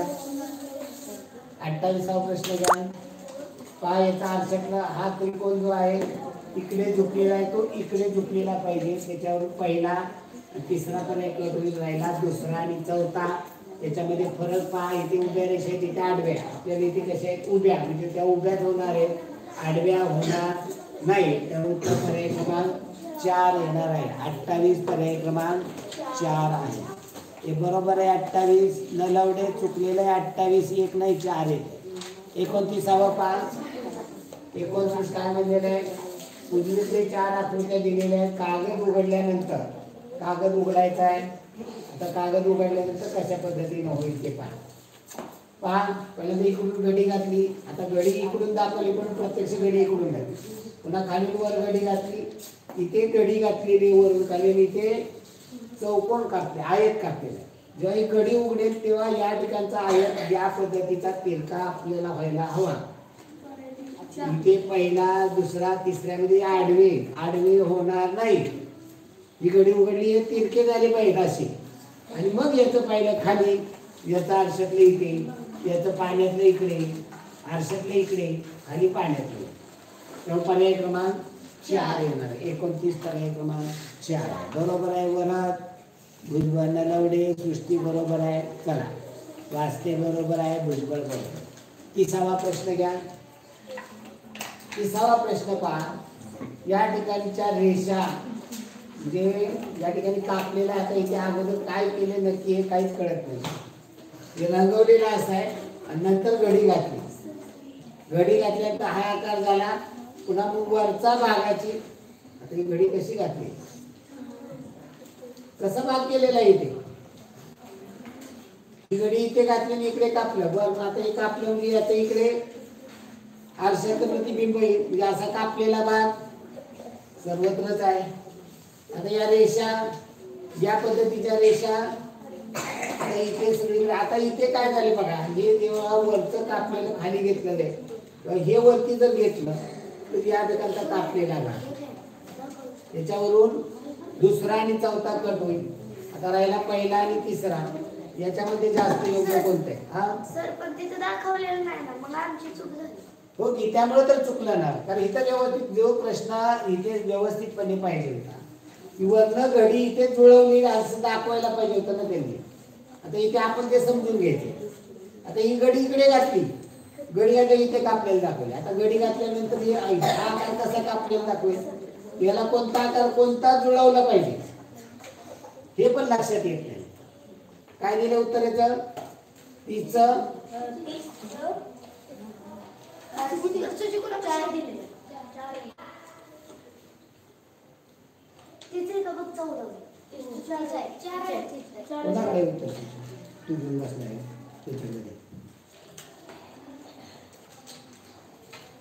28वा प्रश्न घ्या. पहा, याचा आरशातला हा त्रिकोण जो आहे इकडे झुकलेला आहे, तो इकडे झुकलेला पाहिजे. त्याच्यावर पहिला, तिसरा पण एक कट होईल. राहिला दुसरा आणि चौथा. त्याच्यामध्ये फरक पहा. इथे उभ्या रेषा आहेत, इथे आडव्या. आपल्याला इथे कशा आहेत? उभ्या. म्हणजे त्या उभ्याच होणार आहेत, आडव्या होणार नाही. त्यामुळे उत्तर पर्याय क्रमांक 4 येणार आहे. 28 पर्याय क्रमांक 4 आहे. हे बरोबर आहे. 28 नलवडे चुकलेलं आहे. 28 1 नाही 4 आहे. 29वा पहा. 29 काय म्हणलेलं आहे? उजवीकडे 4 आकृत्या दिलेल्या आहेत. कागद उघडल्यानंतर कागद उघडायचा आहे. आता कागद उघडल्यानंतर कशा पद्धतीने होईल ते पहा. पहिल्यांदा इकडून घडी घातली. आता घडी इकडून दाखवली, पण प्रत्यक्ष घडी इकडून घातली. पुन्हा खाली वर घडी घातली. इथे घडी घातलेली वरून खाली, इथे चौकोन कापले, आयत कापलेला. जेव्हा ही घडी उघडेल तेव्हा या ठिकाणचा आयत या पद्धतीचा तिरका आपल्याला व्हायला हवा. इथे पहिला, दुसरा, तिसऱ्यामध्ये आडवे होणार नाही. ही घडी उघडली, हे तिरके झाले पाहिजे असे. आणि मग याचं पाहिलं खाली, याचं आरशातलं इथे, याचं पाण्यातलं इकडे, आरशातलं इकडे, खाली पाण्यातलं. तेव्हा पर्याय क्रमांक 4 येणार. 29 पर्याय क्रमांक 4 बरोबर आहे. वरात भुजबळ नलवडे सृष्टी बरोबर आहे. चला वास्ते बरोबर आहे. भुजबळ बरोबर. 30वा प्रश्न घ्या. 30वा प्रश्न पहा. या ठिकाणच्या रेषा म्हणजे या ठिकाणी कापलेला. आता इथे अगोदर काय केले नक्की हे काहीच कळत नाही. हे रंगवलेलं असं आहे आणि नंतर घडी घातली. घडी घातल्यानंतर हा आकार झाला. पुन्हा मग वरचा भागाची आता ही घडी कशी घातली, कसा भाग केलेला आहे इथे, ही घडी इथे घातली आणि इकडे कापलं बरं. आता हे कापलं म्हणजे आता इकडे आरशाचं प्रतिबिंब येईल, म्हणजे असा कापलेला भाग सर्वत्रच आहे. आता या रेषा, या पद्धतीच्या रेषा आता इथे सगळीकडे. आता इथे काय झाले बघा, हे जेव्हा वरचं कापलेलं खाली घेतलेलं आहे, हे वरती जर घेतलं तर या ठिकाणचा कापलेला भाग, त्याच्यावरून दुसरा आणि चौथा कट होईल. आता राहिला पहिला आणि तिसरा, याच्यामध्ये जास्त योग्य कोणतं आहे? हा
सर पण तिथे दाखवलेलं नाही ना, मग आमची चूक झाली.
हो की, त्यामुळे तर चुकलं ना, कारण इथं व्यवस्थित जो प्रश्न इथे व्यवस्थितपणे पाहिजे होता, की वरनं घडी इथे जुळवली असं दाखवायला पाहिजे होतं ना त्यांनी. आता इथे आपण ते समजून घ्यायचे. आता ही घडी इकडे घातली, घडी आता इथे कापलेलं दाखवले. आता घडी घातल्यानंतर हे हा आकार कसा कापलेला दाखवेल, याला कोणता आकार कोणता जुळवला पाहिजे हे पण लक्षात येत नाही. काय दिलं उत्तर याचं? तिचं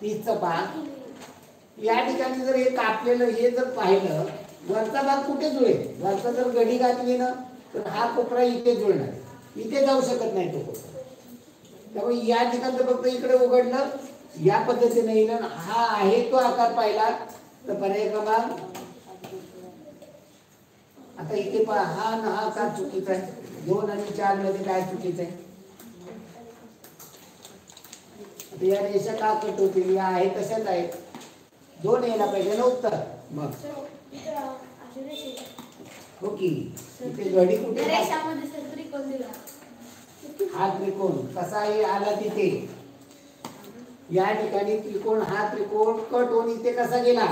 तीसचं भाग या ठिकाणी जर हे कापलेलं हे जर पाहिलं, वरचा भाग कुठे जुळेल? वरचा जर घडी घातली ना तर हा कोपरा इथे जुळणार, इथे जाऊ शकत नाही तो कोपरा. त्यामुळे या ठिकाणी फक्त इकडे उघडलं, या पद्धतीने येईल. हा आहे तो आकार पाहिला तर पर्याय क्रमांक. आता इथे पहा, हा ना हा आकार चुकीचा आहे. 2 आणि 4 मध्ये काय चुकीचं आहे? आता या रेषा का कट होतील? या आहे तशाच आहेत. 2 यायला पाहिजे ना उत्तर. मग हो की, इथे घडी कुठे? हा त्रिकोण कसा आहे आला तिथे, या ठिकाणी त्रिकोण, हा त्रिकोण कट होऊन इथे कसा गेला?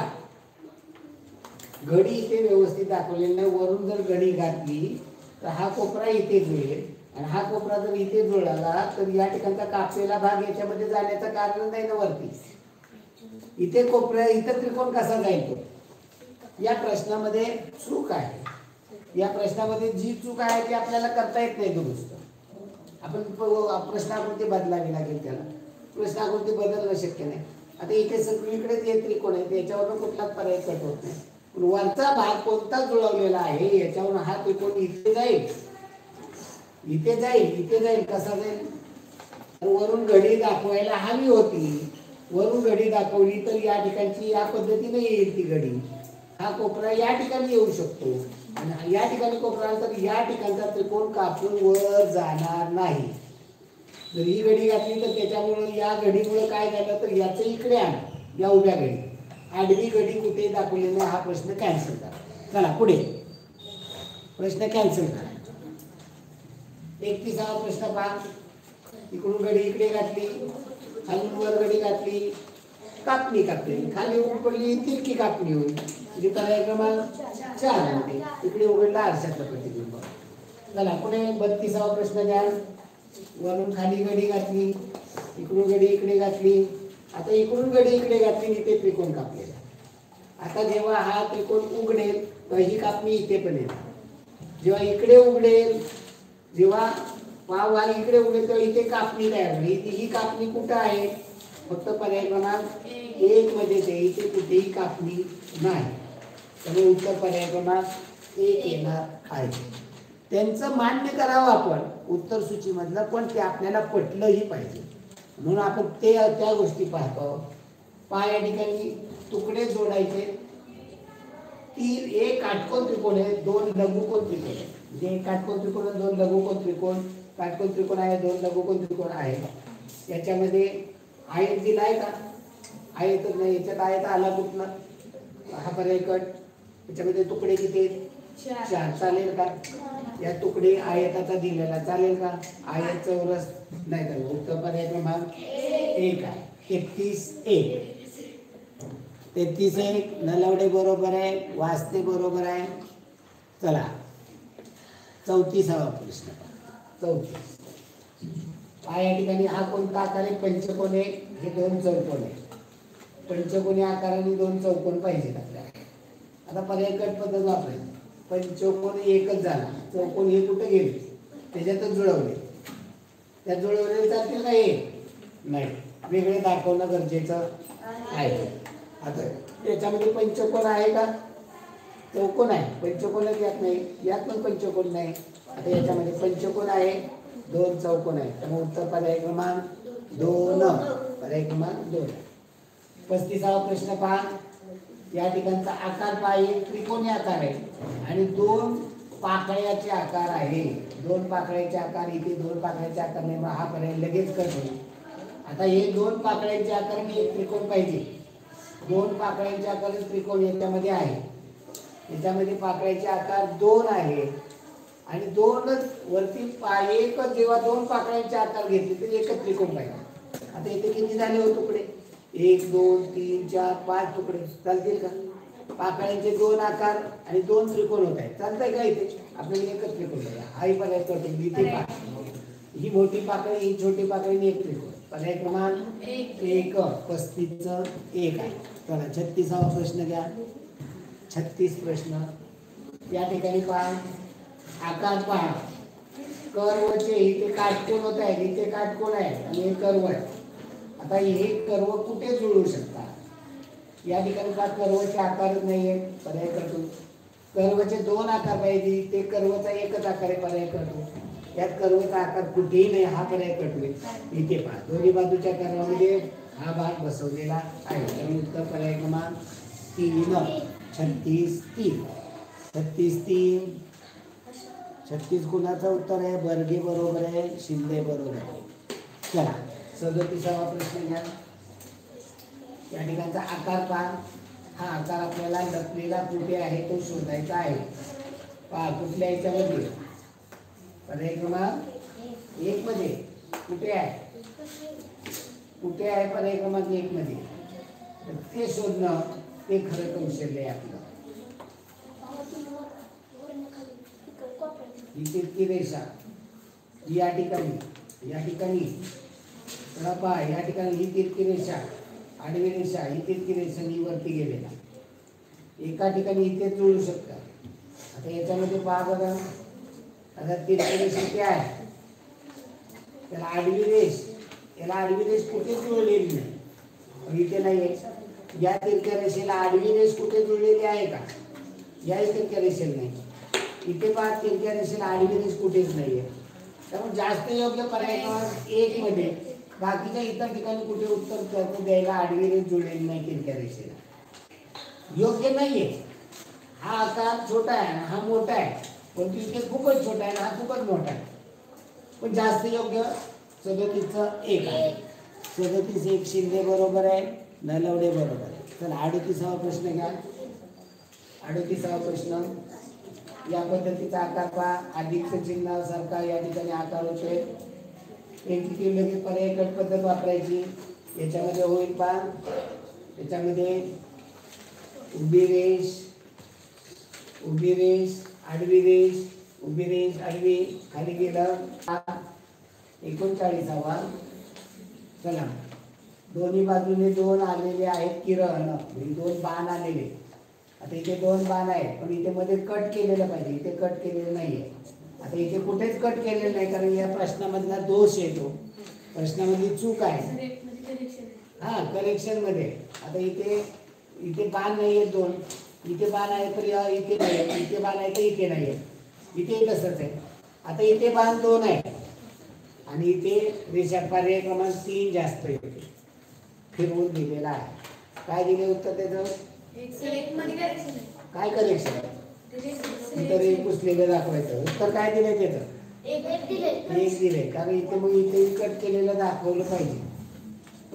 घडी इथे व्यवस्थित दाखवलेली नाही. वरून जर घडी घातली तर हा कोपरा इथे जुळेल, आणि हा कोपरा जर इथे जुळला तर या ठिकाणचा कापलेला भाग याच्यामध्ये जाण्याचं कारण नाही ना वरती. इथे कोपरा, इथे त्रिकोण कसा जाईल तो? या प्रश्नामध्ये चूक आहे. या प्रश्नामध्ये जी चूक आहे ती आपल्याला करता येत नाही दुरुस्त. आपण प्रश्नाकृती बदलावी लागेल, त्याला प्रश्नाकृती बदलणं शक्य नाही. आता इथे सगळीकडे जे त्रिकोण आहे त्याच्यावरून कुठलाच पर्याय कट होत नाही. पण वरचा भाग कोणता जुळवलेला आहे याच्यावरून हा त्रिकोण इथे जाईल, इथे जाईल, इथे जाईल. कसा जाईल? वरून घडी दाखवायला हवी होती, वरून घडी दाखवली तर या ठिकाणची या पद्धतीने येईल ती घडी. हा कोपरा या ठिकाणी येऊ शकतो, आणि या ठिकाणी कोपरा तर या ठिकाणचा त्रिकोण कापून वर जाणार नाही. जर ही घडी घातली तर त्याच्यामुळे या घडीमुळे काय झालं तर याचं इकडे आण, या उभ्या घडी. आडवी घडी कुठे दाखवली नाही, हा प्रश्न कॅन्सल करा. चला पुढे प्रश्न कॅन्सल करा. 31वा प्रश्न पहा. इकडून घडी इकडे घातली, खालून वर घडी घातली, कापणी कापली, खाली उघडली तिरकी कापणी होईल. म्हणजे पर्याय क्रमांक 4 मध्ये इकडे उघडला आरशाचं प्रतिबिंब. चला पुढे 32वा प्रश्न घ्या. वरून खाली घडी घातली, इकडून घडी इकडे घातली. आता इकडून घडी इकडे घातली, इथे त्रिकोण कापलेला. आता जेव्हा हा त्रिकोण उघडेल तेव्हा ही कापणी इथे पण येईल. जेव्हा इकडे उघडेल, जेव्हा पाव हा इकडे उघडेल तेव्हा इथे कापणी तयार होईल. ही कापणी कुठं आहे? फक्त पर्याय क्रमांक 1 मध्ये ते, इथे कुठेही कापणी नाही. त्यामुळे उत्तर पर्याय क्रमांक 1 येणार आहे. त्यांचं मान्य करावं आपण उत्तर सूचीमधलं, पण ते आपल्याला पटलंही पाहिजे म्हणून आपण त्या गोष्टी पाहतो. या ठिकाणी तुकडे जोडायचे. एक काटकोन त्रिकोण आहे, 2 लघुकोन त्रिकोण आहे. म्हणजे एक काटकोन त्रिकोण, 2 लघुकोन त्रिकोण. काटकोन त्रिकोण आहे, 2 लघुकोन त्रिकोण आहे. याच्यामध्ये आयत दिला आहे का? आयत नाही, याच्यात आयत आला कुठला? हा पर्याय कट. याच्यामध्ये तुकडे किती? 4. चालेल का? या तुकडे आयताचा दिलेला चालेल का? आयत चौरस नाही तर उत्तर पर्याय क्रमांक 1 आहे. 33 1 नलवडे बरोबर आहे, वासते बरोबर आहे. चला 34वा प्रश्न. 34 पहा या ठिकाणी हा कोणता आकार आहे? पंचकोन आहे, हे दोन चौकोन आहे. पंचकोनी आकाराने दोन चौकोन पाहिजेत आपल्याला. आता पर्याय कट पद्धत वापरायची. पंचकोन एकच झाला, चौकोन हे कुठे गेले? त्याच्यातच जुळवले. त्यात जुळवले चालतील का? हे नाही, वेगळे दाखवणं गरजेचं आहे. आता याच्यामध्ये पंचकोन आहे का? चौकोन आहे, पंचकोनच यात नाही, यात पण पंचकोन नाही. आता याच्यामध्ये पंचकोन आहे, दोन चौकोन आहे, त्यामुळे उत्तर पर्याय क्रमांक 2. पर्याय क्रमांक 2. 35वा प्रश्न पहा. या ठिकाणचा आकार पहा, एक त्रिकोणी आकार आहे आणि दोन पाकळ्याचे आकार आहे. दोन पाकळ्याचे आकार, इथे दोन पाकळ्याचे आकार नाही, हा पर्याय लगेच कट होईल. आता हे दोन पाकळ्यांचे आकार आणि एक त्रिकोण पाहिजे. दोन पाकळ्यांचे आकार त्रिकोण याच्यामध्ये आहे. याच्यामध्ये पाकळ्याचे आकार दोन आहे आणि दोनच वरती एकच, जेव्हा दोन पाकळ्यांचे आकार घेतले तर एकच त्रिकोण पाहिजे. आता इथे किती झाले हो तुकडे? 1 2 3 4 5 तुकडे चालतील का? पाकळ्यांचे दोन आकार आणि दोन त्रिकोण होत आहेत, चालतंय का? इथे आपल्याला एकच त्रिकोण पाहिजे. हाही पर्याय कठीण. इथे ही मोठी पाकळी, ही छोटी पाकळी, एक त्रिकोण. पर्याय क्रमांक 1. 35चं 1 आहे. चला 36वा प्रश्न घ्या. 36 प्रश्न. या ठिकाणी पहा, आकार पहा, कर्वचे इथे काटकोन होत आहे, इथे काटकोन आहे आणि हे कर्व आहे. आता हे कर्व कुठे जुळू शकतात? या ठिकाणी पहा, कर्वचे आकारच नाही आहे, पर्याय कटू. कर्वचे दोन आकार पाहिजे, ते कर्वचा एकच आकार आहे, पर्याय कटू. यात कर्वचा आकार कुठेही नाही, हा पर्याय कटू. इथे पहा, दोन्ही बाजूच्या कर्वामध्ये हा भाग बसवलेला आहे, त्यामुळे उत्तर पर्याय क्रमांक 3. 36 3. 36 3. 36 कुणाचं उत्तर आहे? बर्गे बरोबर आहे, शिंदे बरोबर आहे. चला 37वा प्रश्न घ्या. या ठिकाणचा आकार पहा, हा आकार आपल्याला लपलेला कुठे आहे तो शोधायचा आहे. पहा कुठल्या याच्यामध्ये? पर्याय क्रमांक 1 मध्ये. कुठे आहे? कुठे आहे? पर्याय क्रमांक 1 मध्ये. ते शोधणं ते खरं कौशल्य आहे आपलं. ही तिरकी रेषा या ठिकाणी, या ठिकाणी ही तिरकी रेषा, आडवी रेषा, ही तिरकी रेषा ही वरती गेलेला एका ठिकाणी इथे जुळू शकतात. आता याच्यामध्ये पहा बघा, आता तिरकी रेषा किती आहे? त्याला आडवी रेष, याला आडवी रेष कुठे जुळलेली नाही, इथे नाही आहे. या तिरक्या रेषेला आडवी रेष कुठे जुळलेली आहे का? या तिरक्या रेषेला नाही. इथे पहा, तिरक्या रेषेला आडवी रेष कुठेच नाहीये, त्यामुळे जास्त योग्य पर्याय क्रमांक 1 मध्ये. बाकीच्या इतर ठिकाणी कुठे उत्तर द्यायला आडवी रेष जुळलेली नाही तिरक्या रेषेला, योग्य नाहीये. हा आकार छोटा आहे, हा मोठा आहे, पण इथे खूपच छोटा आहे, हा खूपच मोठा आहे, पण जास्त योग्य 37चं 1 आहे. 37 1 शिंदे बरोबर आहे, नलवडे बरोबर आहे. चला 38वा प्रश्न घ्या. 38वा प्रश्न. या पद्धतीचा आकार पहा, अधिकचं चिन्हासारखा या ठिकाणी आकार होतोय. एक लगेच पर्याय कट पद्धत वापरायची. याच्यामध्ये होईल पहा, याच्यामध्ये उभी रेष, उभी रेष, आडवी रेष, उभी रेष, आडवी, खाली गेलं. 39वा. चला दोन्ही बाजूने दोन आलेले आहेत किरण, दोन बाण आलेले. आता इथे दोन बाण आहेत, पण इथे मध्ये कट केलेलं पाहिजे, इथे कट केलेलं नाहीये. आता इथे कुठेच कट केलेलं नाही, कारण या प्रश्नामधला दोष येतो, प्रश्नामधली चूक आहे. हा करेक्शन मध्ये. आता इथे बाण नाहीये दोन, इथे बाण आहे तर इथे नाही, इथे बाण आहे तर इथे नाहीये, इथे तसंच आहे. आता इथे बाण 2 आहे आणि इथे रेषा पर्याय क्रमांक 3 जास्त येते, फिरवून दिलेला आहे. काय दिले उत्तर त्याचं? काय करेक्शन? इतर एक पुसलेलं दाखवायचं. उत्तर काय दिलंय त्याचं? 1 दिले, कारण इथे मग इथे कट केलेलं दाखवलं पाहिजे.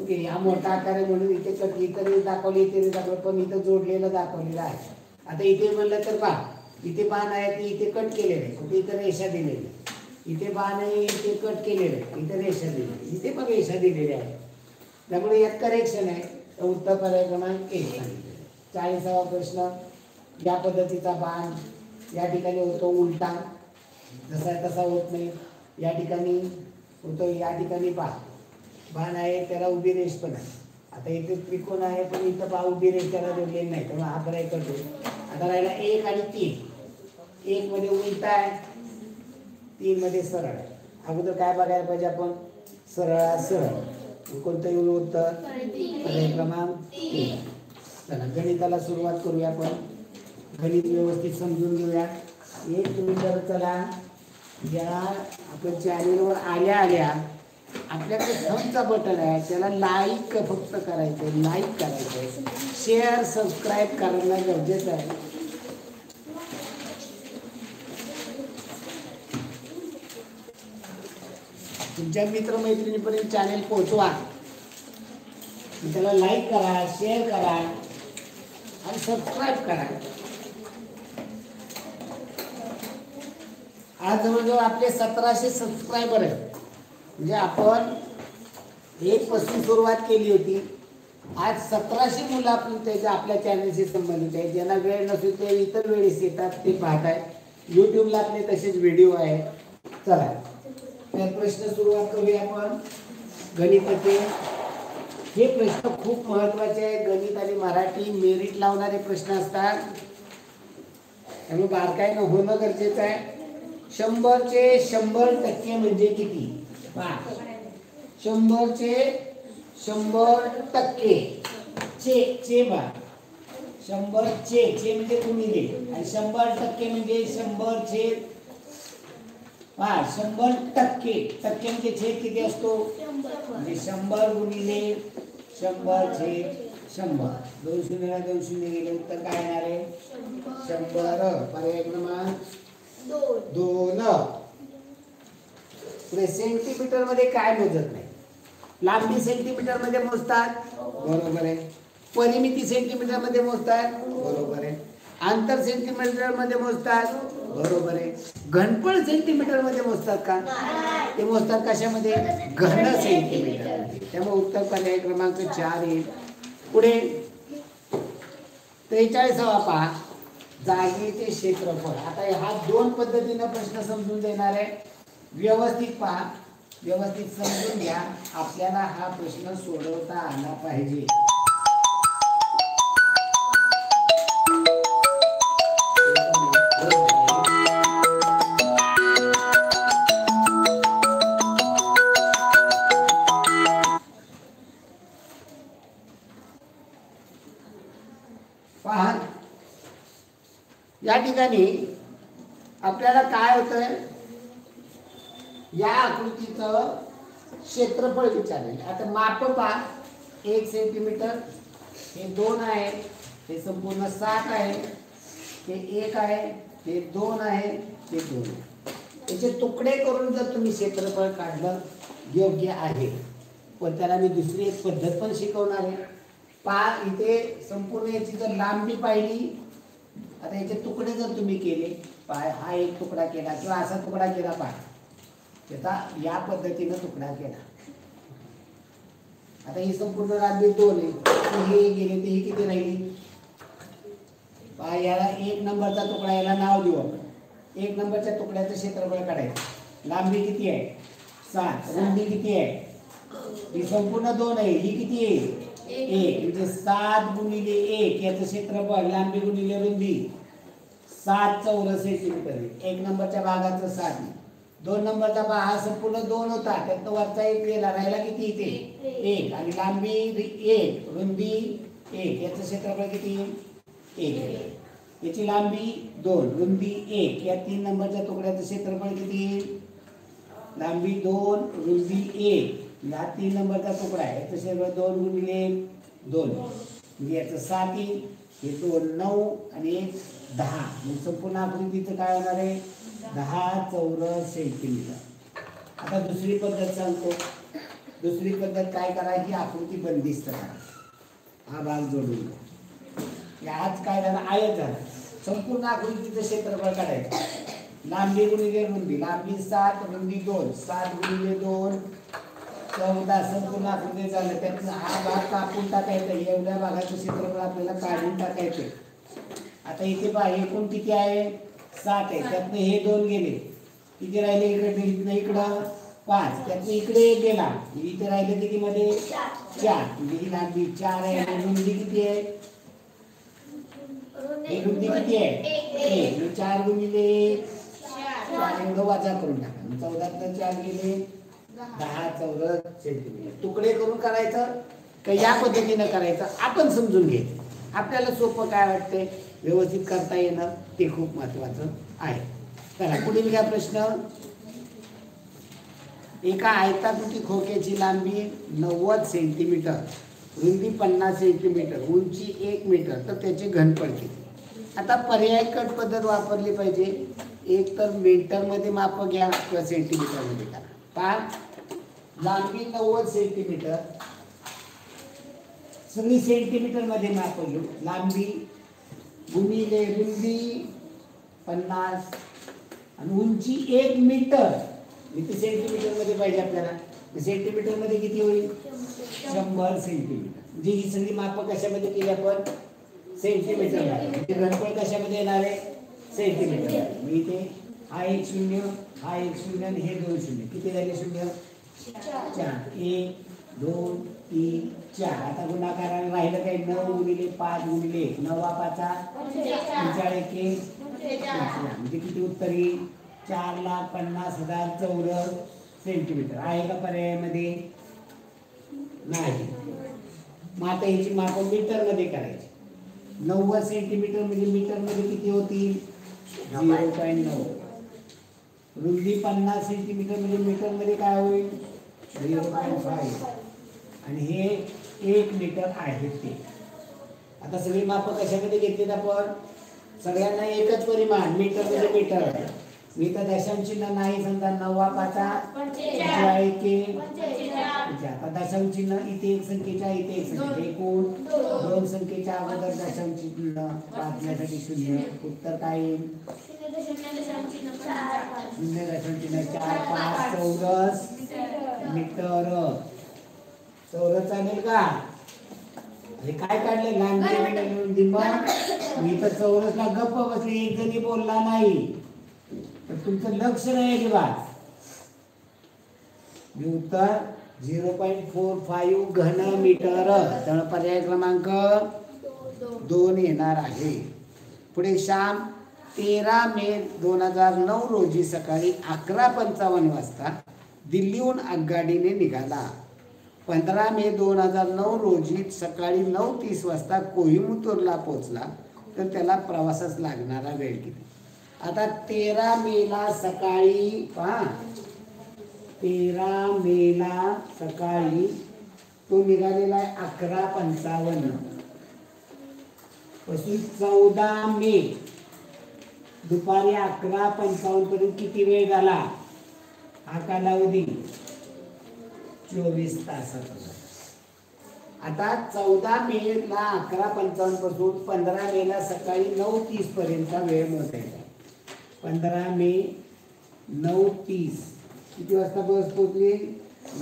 ओके, हा मोठा आकार आहे म्हणून इथे कट इतर दाखवले, इथे दाखवलं, पण इथं जोडलेलं दाखवलेलं आहे. आता इथे म्हणलं तर पहा, इथे बाण आहे ते इथे कट केलेलं आहे, कुठे इथं रेषा दिलेली. इथे बाण आहे, इथे कट केलेलं आहे, इथे रेषा दिलेली, इथे पण रेषा दिलेली आहे, त्यामुळे यात करेक्शन आहे. तर उत्तर पर्याय क्रमांक 1 सांगितलं. 40वा प्रश्न. या पद्धतीचा बाण या ठिकाणी होतो उलटा, जसा तसा होत नाही. या ठिकाणी होतं. या ठिकाणी पहा बाण आहे, त्याला उभी रेष पण आहे. आता इथे त्रिकोण आहे, पण इथं पहा उभी रेष त्याला जोडलेली नाही, त्यामुळे हा पर्याय करतो. आता राहिला 1 आणि 3. 1 मध्ये उलटा आहे, 3 मध्ये सरळ आहे. अगोदर काय बघायला पाहिजे आपण? सरळ सरळ कोणतं येऊन उत्तर? पर्याय क्रमांक 3. चला गणिताला सुरुवात करूया. आपण गणित व्यवस्थित समजून घेऊया. एक तुम्ही तर चला या आपण चॅनेलवर आल्या आपल्याकडे थंबचा बटन आहे, त्याला लाईक फक्त करायचं, लाईक करायचं, शेअर सबस्क्राईब करणं गरजेचं आहे. तुमच्या मित्रमैत्रिणीपर्यंत चॅनेल पोहोचवा. त्याला लाईक करा, शेअर करा आणि सबस्क्राईब करा. आज जवळजवळ आपले 1700 सबस्क्रायबर आहेत. म्हणजे आपण 1 पासून सुरुवात केली होती. आज 1700 मुलं आपण त्याच्या आपल्या चॅनलशी संबंधित आहेत. ज्यांना वेळ नसेल ते इतर वेळेस येतात, ते पाहत आहेत. यूट्यूबला आपले तसेच व्हिडिओ आहे. चला तर प्रश्न सुरुवात करूया आपण गणिताचे. हे प्रश्न खूप महत्त्वाचे आहेत. गणित आणि मराठी मेरिट लावणारे प्रश्न असतात, त्यामुळे बारकाईनं होणं गरजेचं आहे. 100चे 100% म्हणजे किती? 100चे 100% चे बा 100 चे म्हणजे गुणिले आणि 100% म्हणजे 100 टक्के म्हणजे छेद किती असतो? म्हणजे 100 गुणिले 100/100. 2 शून्याला 2 शून्य गेले, उत्तर काय येणार आहे? 100. पर्याय क्रमांक 2. पुढे सेंटीमीटर मध्ये काय मोजत नाही? लांबी सेंटीमीटर मध्ये मोजतात, बरोबर आहे. परिमिती सेंटीमीटर मध्ये मोजतात, बरोबर आहे. अंतर सेंटीमीटर मध्ये मोजतात, बरोबर आहे. घनफळ सेंटीमीटर मध्ये मोजतात का? ते मोजतात कशामध्ये? घन सेंटीमीटर. त्यामुळे उत्तर पर्याय क्रमांक 4 येईल. पुढे 43वा पहा, जागेचे क्षेत्रफळ. आता हा 2 पद्धतीने प्रश्न समजून देणार आहे. व्यवस्थित पहा, व्यवस्थित समजून घ्या. आपल्याला हा प्रश्न सोडवता आला पाहिजे. पहा या ठिकाणी आपल्याला काय होतंय, या आकृतीचं क्षेत्रफळ विचारले. आता माप पहा, 1 सेंटीमीटर, हे 2 आहे, हे संपूर्ण 7 आहे, हे 1 आहे, हे 2 आहे, हे 2. याचे तुकडे करून जर तुम्ही क्षेत्रफळ काढलं योग्य आहे. पण त्याला मी दुसरी एक पद्धत पण शिकवणार आहे. पहा इथे संपूर्ण याची जर लांबी पाहिली, आता याचे तुकडे जर तुम्ही केले, पाय हा एक तुकडा केला किंवा असा तुकडा केला, पाय त्याचा या पद्धतीनं तुकडा केला. आता ही संपूर्ण लांबी 2 आहे, हे गेले तर ही किती राहिली? पाय याला 1 नंबरचा तुकडा, याला नाव देऊ आपण. 1 नंबरच्या तुकड्याचं क्षेत्रफळ काढायचं. लांबी किती आहे? 7. रुंदी किती आहे? ही संपूर्ण 2 आहे, ही किती आहे? 1. म्हणजे 7 गुणिले 1 याचं क्षेत्रफळ, लांबी गुणिले रुंदी 7 चौरस सेंटीमीटर. 1 नंबरच्या भागाचं 7. 2 नंबरचा भाग हा संपूर्ण 2 होता, त्यात वरचा 1 गेला, राहिला किती इथे? 1. आणि लांबी 1, रुंदी 1, याचं क्षेत्रफळ किती? 1. याची लांबी 2, रुंदी 1, या 3 नंबरच्या तुकड्याचं क्षेत्रफळ किती? लांबी 2, रुंदी 1, हा 3 नंबरचा तुकडा आहे, याचं क्षेत्रफळ 2 गुणिले 2, म्हणजे याचं 7 येईल. हे 2 9 आणि 1 10. म्हणजे संपूर्ण आकृतीचं काय होणार आहे? 10 चौरस सेंटीमीटर. आता दुसरी पद्धत सांगतो. दुसरी पद्धत काय करायची? आकृती बंदिस्त करा. हा भाग जोडून घ्या. आज काय झालं? आयत झालं. संपूर्ण आकृतीचं क्षेत्रफळ काढायचं. लांबी गुणिले रुंदी, लांबी 7, रुंदी 2, 7 गुणिले 2 14. संपूर्ण आकृती झालं. त्यातून हा भाग कापून टाकायचा. एवढ्या भागाचं क्षेत्रफळ आपल्याला काढून टाकायचे. आता इथे पहा, एकूण किती आहे? 7 आहे. त्यातनं हे 2 गेले, किती राहिले? इकडे इकडं 5 त्यात इकडे 1 गेला इथे राहिले किती मध्ये 4 म्हणजे ही लांबी 4 आहे आणि रुंदी किती आहे ही रुंदी किती आहे 1 4 गुणिले 4 एवढं वजा करून टाका 14 4 गेले 10 चौरस सेंटीमीटर तुकडे करून करायचं का या पद्धतीनं करायचं आपण समजून घ्यायचं आपल्याला सोपं काय वाटतंय व्यवस्थित करता येणं ते खूप महत्वाचं आहे चला पुढील घ्या प्रश्न एका आयताकृती खोक्याची लांबी 90 सेंटीमीटर रुंदी 50 सेंटीमीटर उंची 1 मीटर तर त्याचे घनफळ किती आता पर्याय कट पद्धत वापरली पाहिजे एक तर मीटरमध्ये माप घ्या किंवा सेंटीमीटरमध्ये करा पहा लांबी 90 सेंटीमीटर सगळी सेंटीमीटरमध्ये माप घेऊ लांबी गुणिले रुंदी 50 आणि उंची 1 मीटर इथे सेंटीमीटरमध्ये पाहिजे आपल्याला सेंटीमीटरमध्ये किती होईल 100 सेंटीमीटर म्हणजे ही सगळी माप कशामध्ये केली आपण सेंटीमीटरमध्ये घनफळ कशामध्ये येणार आहे सेंटीमीटर मी इथे हा एक शून्य आणि हे 2 शून्य किती झाले शून्य 4 1 2 3 4 आता गुणाकाराने राहिलं काही 9 गुणिले 5 गुणिले 9 45 म्हणजे किती उत्तर येईल 4,50,000 चौरस सेंटीमीटर आहे का पर्यायामध्ये नाही मग आता याची माप मीटर मध्ये करायची 90 सेंटीमीटर म्हणजे मीटर मध्ये किती होतील 0.9 रुंदी 50 सेंटीमीटर म्हणजे मीटर मध्ये काय होईल 0.5 आणि हे 1 मीटर आहे ते आता सगळी माप कशामध्ये घेतलीत आपण सगळ्यांना एकच परिमाण मीटर म्हणजे मीटर मी तर दशांश चिन्ह नाही समजा 9 आता दशांश चिन्ह इथे एक संख्येच्या इथे एक संख्या एकूण 2 संख्येच्या अगोदर दशांश चिन्ह वाचण्यासाठी 0 उत्तर काय येईल 0.4 5 चौरस मीटर चौरस चालेल का हे काय काढले लांबी दिमाग मी तर चौरसला गप्प बसले एक जणी बोलला नाही तर तुमचं लक्ष नाही अजिबात उत्तर 0.45 घन मीटर तर पर्याय क्रमांक 2 येणार आहे पुढे श्याम 13 मे 2009 रोजी सकाळी 11:55 वाजता दिल्लीहून आगगाडीने निघाला 15 मे 2009 रोजी सकाळी 9:30 वाजता कोइंबतूरला पोहोचला तर त्याला प्रवासास लागणारा वेळ किती आता 13 मेला सकाळी पहा 13 मेला सकाळी तो निघालेला आहे 11:55 पासून 14 मे दुपारी 11:55 पर्यंत किती वेळ झाला हा कालावधी 24 तासाचा आता 14 मेला 11:55 पासून 15 मेला सकाळी 9:30 पर्यंतचा वेळ मोजायचा 15 मे 9:30 किती वाजता बस पोहोचली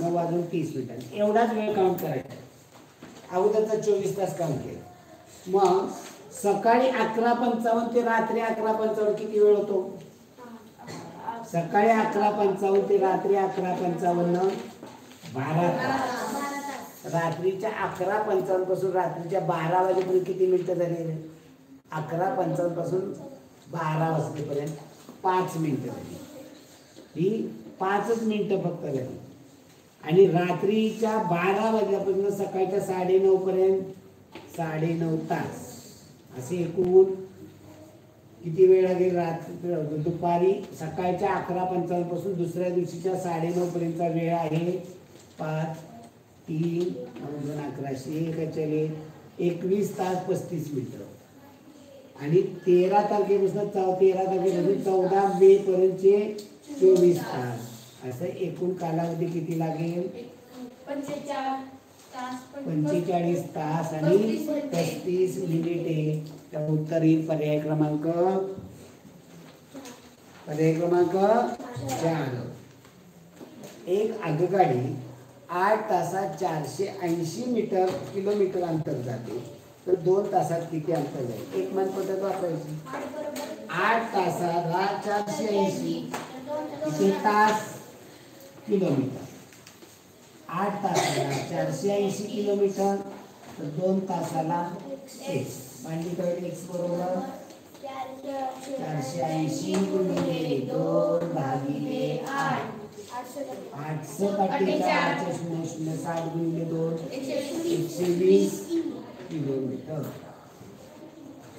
9:30 एवढाच वेळ काउंट करायचा अगोदरचा 24 तास काउंट केला मग सकाळी 11:55 ते रात्री 11:55 किती वेळ होतो सकाळी 11:55 ते रात्री 11:55 12 तास रात्रीच्या 11:55 पासून रात्रीच्या 12 वाजेपर्यंत किती मिनिटं झाली 11:55 पासून 12 वाजेपर्यंत 5 मिनिटं झाली ही 5च मिनिटं फक्त झाली आणि रात्रीच्या 12 वाजल्यापासून सकाळच्या 9:30 पर्यंत 9.5 तास असे एकूण किती वेळ लागेल रात्री दुपारी सकाळच्या 11:55 पासून दुसऱ्या दिवशीच्या 9:30 पर्यंतचा वेळ आहे 5 3 2 11 चले 21 तास 35 मिनिटं आणि 13 तारखेपासून 13 तारखेपासून 14 मे पर्यंतचे 24 तास असं एकूण कालावधी किती लागेल 45 तास आणि 35 मिनिटे तर उत्तर येईल पर्याय क्रमांक 4 एक आगगाडी 8 तासात 480 किलोमीटर अंतर जाते तर 2 तासात किती अंतर जाईल एक मन पद्धत वापरायची 8 तासात 480 किती तास किलोमीटर. 8 तासाला 480 किलोमीटर, तर 2 तासाला x. मांडली तर x बरोबर 480 गुणिले 2 भागिले 8. 848 0 60 गुणिले 2 120 किलोमीटर.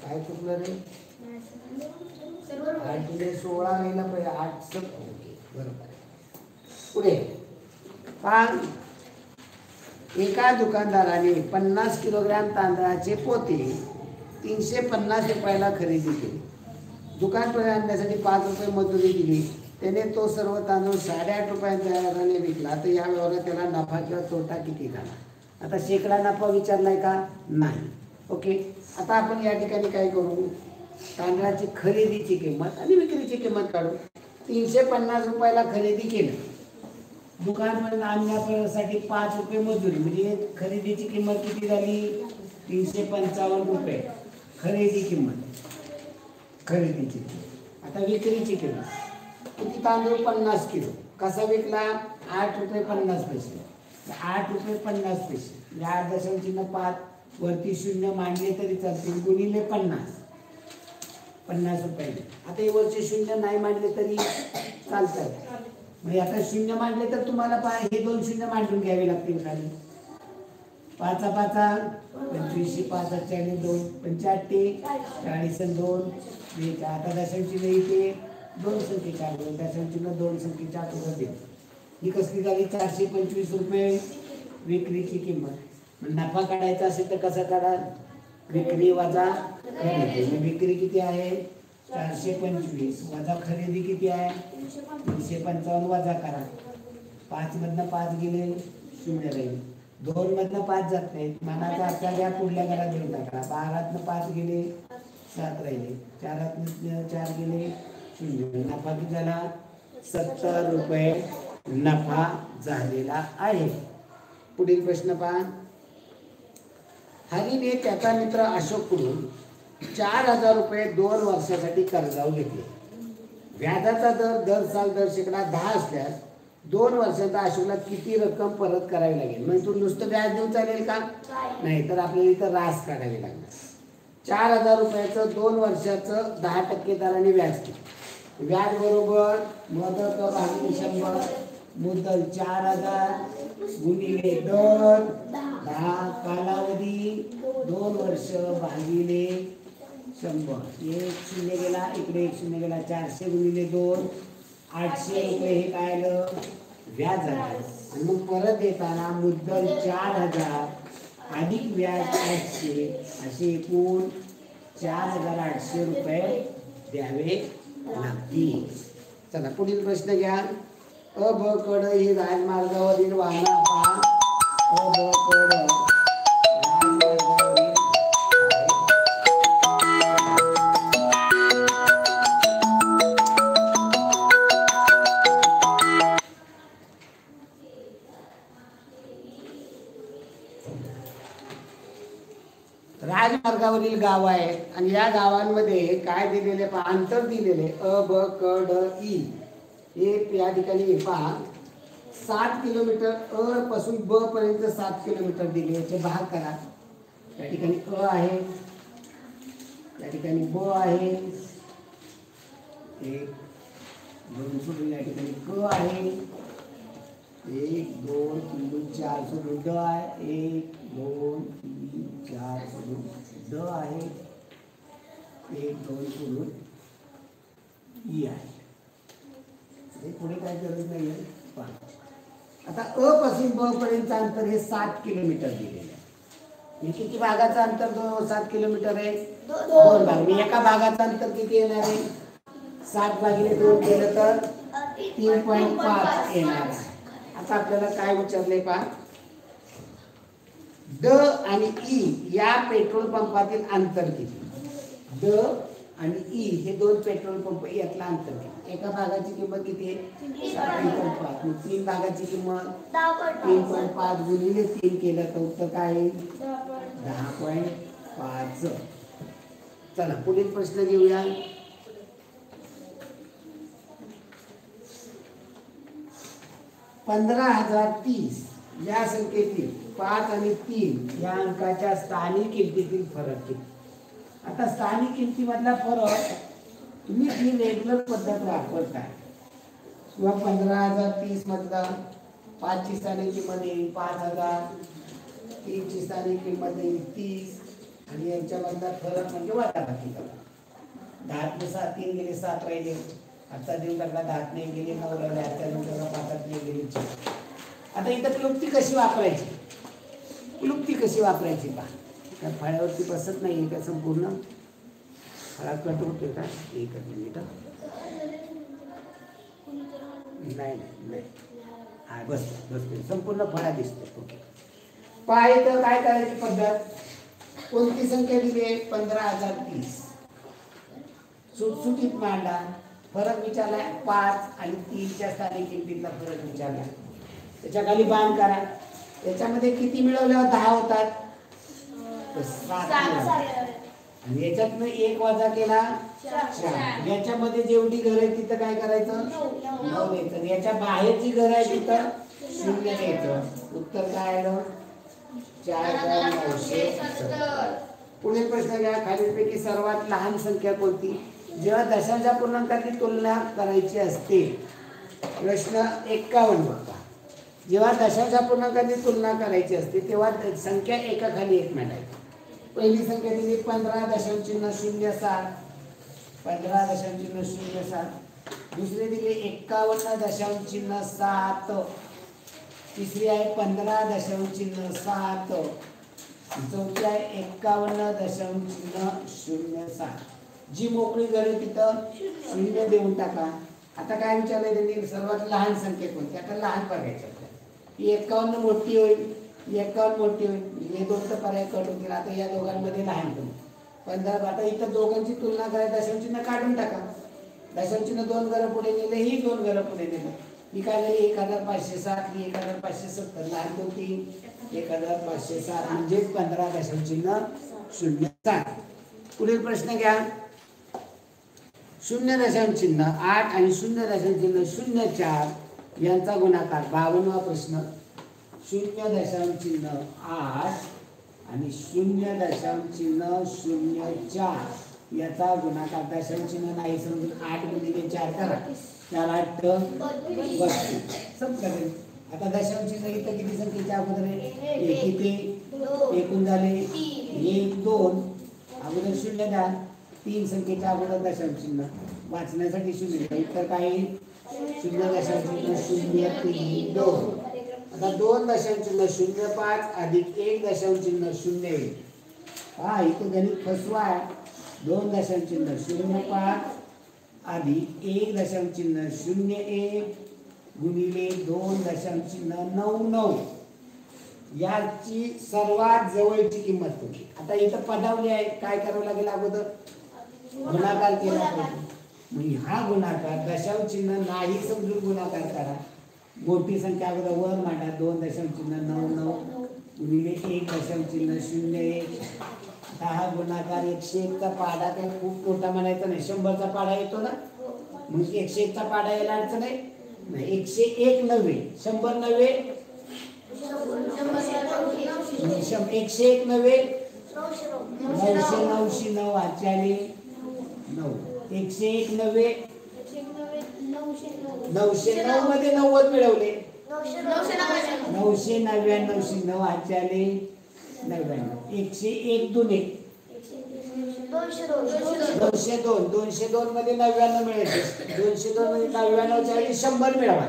काय चुकलं रे? 8 गुणिले 16 व्हायला पाहिजे. 8 ओके बरोबर. पुढे पहा, एका दुकानदाराने 50 किलोग्रॅम तांदळाचे पोते 350 रुपयाला खरेदी केली. दुकानपर्यंत आणण्यासाठी 5 रुपये मजुरी दिली. त्याने तो सर्व तांदूळ 8.5 रुपयांच्या दराने विकला. तर या व्यवहारात त्याला नफा किंवा तोटा किती झाला? आता शेकडा नफा विचारलाय का? नाही. ओके, आता आपण या ठिकाणी काय करू? तांदळाची खरेदीची किंमत आणि विक्रीची किंमत काढू. 350 रुपयाला खरेदी केलं. दुकानपर्यंत आणण्यासाठी 5 रुपये मजुरी, म्हणजे खरेदीची किंमत किती झाली? 355 रुपये खरेदी किंमत. खरेदीची. आता विक्रीची किंमत किती? तांदूळ 50 किलो. कसा विकला? 8 रुपये 50 पैसे. 8 रुपये 50 पैसे. या दशांचिन्ह 5 वरती 0 मांडले तरी चालतील, गुणिले 50 रुपये. आता हे वरचे 0 नाही मांडले तरी चालतात. म्हणजे आता 0 मांडले तर तुम्हाला हे 2 0 मांडून घ्यावे लागतील खाली. 5 5 25 5 40 2 85 40 2. आता दशांचिन्ह इथे 2 संख्येच्या अगोदर, दशांचिन्ह 2 संख्येच्या अगोदर देऊ. ही कसली झाली? 425 रुपये विक्रीची किंमत. नफा काढायचा असेल तर कसा काढा? विक्री वजा खरेदी. विक्री किती आहे? 425 वजा खरेदी किती आहे? 355 वजा करा. 5 मधनं 5 गेले 0 राहील. 2 मधनं 5 जात नाहीत. मनाचा आजचा घ्या, पुढल्या घरात देऊन टाका. 12तनं 5 गेले 7 राहिले. 4तनं 4 गेले 0. नफा किती झाला? 70 रुपये नफा झालेला आहे. पुढील प्रश्न पहा. हरीने त्याचा मित्र अशोककडून 4000 रुपये 2 वर्षासाठी कर्जावर घेतले. व्याजाचा दर साल दर शेकडा 10 असल्यास 2 वर्षांचा अशोकला किती रक्कम परत करावी लागेल? म्हणजे तू नुसतं व्याज देऊन चालेल का? नाही, तर आपल्याला इथं रास काढावी लागणार. 4000 रुपयाचं 2 वर्षाचं 10% दराने व्याज किती? व्याज बरोबर मुदत भागिले 100. मुदत 4000 गुणिले दर 10. कालावधी 2 वर्ष भागिले 100. 1 0 गेला, इकडे 1 0 गेला. 400 गुणिले 2 800 रुपये. हे काय आलं? व्याज आलं. आणि मग परत देताना मुद्दल 4000 अधिक व्याज 800 असे एकूण 4800 रुपये द्यावे लागतील. चला पुढील प्रश्न घ्या. अ ब कड ही राजमार्गावरील वाहना पहा. अ ब कड राजमार्गावरील राजमार्गावरील गाव आहे आणि या गावांमध्ये काय दिलेले पहा? अंतर दिलेले अ ब क ड ई. हे या ठिकाणी पहा 7 किलोमीटर. अ पासून ब पर्यंत 7 किलोमीटर दिले. याचे भाग करा. या ठिकाणी अ आहे, या ठिकाणी ब आहे, 1 2 सोडून या ठिकाणी क आहे, 1 2 3 4 सोडून ड आहे, 1 2 3 4 सोडून ड आहे, 1 2 सोडून ई आहे. पुढे काय गरज नाही आहे. आता अ पासून ब पर्यंत अंतर हे 7 किलोमीटर दिलेले आहे. किती भागाचं अंतर 7 किलोमीटर आहे? 2 भाग. मी एका भागाचं अंतर किती येणार आहे? 7 भागिले 2 केलं तर 3.5 येणार आहे. आता आपल्याला काय विचारलंय पहा. ड आणि ई या पेट्रोल पंपातील अंतर किती? ड आणि ई हे 2 पेट्रोल पंप यातला अंतर किती? एका भागाची किंमत किती आहे? 7.5. 3 भागाची किंमत 3.5 गुणिले 3 केलं तर उत्तर काय येईल? 10.5. चला पुढील प्रश्न घेऊया. 15,030 या संख्येतील 5 आणि 3 या अंकाच्या स्थानिक किमतीतील फरक किती? आता स्थानिक किमतीमधला फरक तुम्ही ही रेग्युलर पद्धत वापरताय किंवा 15,030 मधला 5 ची स्थानिक किंमत येईल 5,000, 3 ची स्थानिक किंमत येईल 30 आणि यांच्यामधला फरक म्हणजे वाटाघाटी करा. 10 ने 7 3 गेले 7 राहिले. आजचा देऊन टाकला 10 ने गेले 9 राहिले. आजचा देऊन टाकला 5 ने गेले 4. आता इथं क्लुप्ती कशी वापरायची? क्लुप्ती कशी वापरायची पहा. त्या फळ्यावरती बसत नाही का संपूर्ण फळा कट होते का? एकच मिनिट. नाही हा बसतो संपूर्ण फळा दिसतो. ओके पहा इथं काय करायची पद्धत. कोणती संख्या दिली आहे? 15,030. सुटसुटीत मांडा. फरक विचारला 5 आणि 3 च्या स्थानिक किमतीतला फरक विचारला. त्याच्या खाली बाण करा. त्याच्यामध्ये किती मिळवल्यावर 10 होतात? 7. आणि याच्यातनं 1 वजा केला 4. याच्यामध्ये जेवढी घर आहे तिथं काय करायचं? 9 द्यायचं. याच्या बाहेरची घर आहे तिथं 0 द्यायचं. उत्तर काय आलं? 4,970. पुढील प्रश्न घ्या. खालीलपैकी सर्वात लहान संख्या कोणती? जेव्हा दशांश पूर्णांकाची तुलना करायची असते. प्रश्न 51 बघा. जेव्हा दशांश पूर्णांकाची तुलना करायची असते तेव्हा संख्या एकाखाली एक मांडायची. पहिली संख्या दिली 15.07. 15.07. दुसरी दिली 51.7. तिसरी आहे 15.7. चौथी आहे 51.07. जी मोकळी घर आहे तिथं 0 देऊन टाका. आता काय विचारलंय त्यांनी? सर्वात लहान संख्या कोणती? आता लहान बघायची आपल्याला. ही 51 मोठी होईल, 51 मोठी होईल. हे दोन तर पर्याय कट होतील. आता या दोघांमध्ये लहान कोण? 15. आता इथं दोघांची तुलना करायची. दशांश चिन्ह काढून टाका. दशांश चिन्ह 2 घरं पुढे नेले, ही 2 घरं पुढे नेले. ही काय झाली? 1,507. ही 1,570. लहान कोणती? 1,507 म्हणजे 15.07. पुढील प्रश्न घ्या. 0.8 आणि 0.04 यांचा गुणाकार. 52वा प्रश्न. 0.8 आणि 0.04 याचा गुणाकार. दशांश चिन्ह नाही समजून 8 गुणिले 4 करा. 4 8 32. समजेल. आता दशांश चिन्ह इथं किती संख्येच्या अगोदर आहे? किती? एकूण झाले 1 2. अगोदर 0 द्या. 3 संख्येच्या अगोदर दशांश चिन्ह. वाचण्यासाठी 0. उत्तर काय? 0.032. आता 2.05 अधिक 1.0 येईल. हा इथं गणित फसवा. 2.05 अधिक 1.01 गुणिले 2.99 याची सर्वात जवळची किंमत होती. आता इथं पदावली आहे. काय करावं लागेल? अगोदर गुणाकार केला पाहिजे. म्हणजे हा गुणाकार दशांश चिन्ह नाही समजून गुणाकार करा. मोठी संख्या अगोदर वर मांडा. 2.99 गुणिले 1.01. हा गुणाकार 101 चा पाढा काही खूप मोठा म्हणायचा नाही. 100चा पाढा येतो ना. मग 101 चा पाढा यायला अडचण आहे. 101 नव्हे 100 नव्हे 101 नव्हे 999 आचार्य 9. 101 नव्हे 909 मध्ये 90 मिळवले. 999 आचार्य 99. 101 दुने 202. 202 मध्ये 99 मिळायचे. 202 मध्ये 99 च्या ऐवजी 100 मिळवा.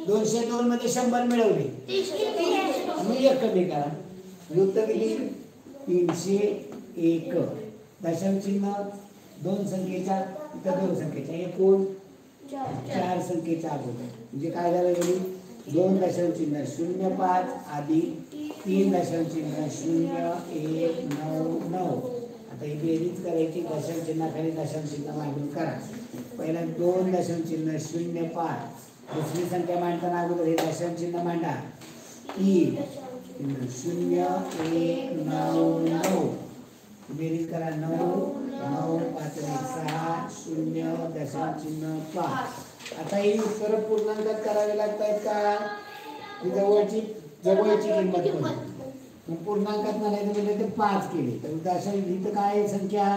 202 मध्ये 100 मिळवले. मग एक कमी करा. उत्तर किती? 301. दशांश चिन्ह 2 संख्येच्या इथं 2 संख्येच्या एकूण 4 संख्येच्या अगोदर. म्हणजे काय झालं? 2 दशांश चिन्ह 05 अधिक 3 दशांश चिन्ह 0199. आता ही बेरीज करायची. दशांश चिन्हाखाली दशांश चिन्ह मांडून करा. पहिला 2 दशांश चिन्ह 05. दुसरी संख्या मांडताना अगोदर हे दशांश चिन्ह मांडा. 3 0199 बेरीज करा. 9 9 5 6 0 दशांश चिन्ह 5. आता ही उत्तर पूर्णांकात करावी लागतात का ही जवळची जवळची किंमत कोणती मग पूर्णांकात म्हणायचं म्हणजे ते 5 केले तर अशा इथं काय आहे संख्या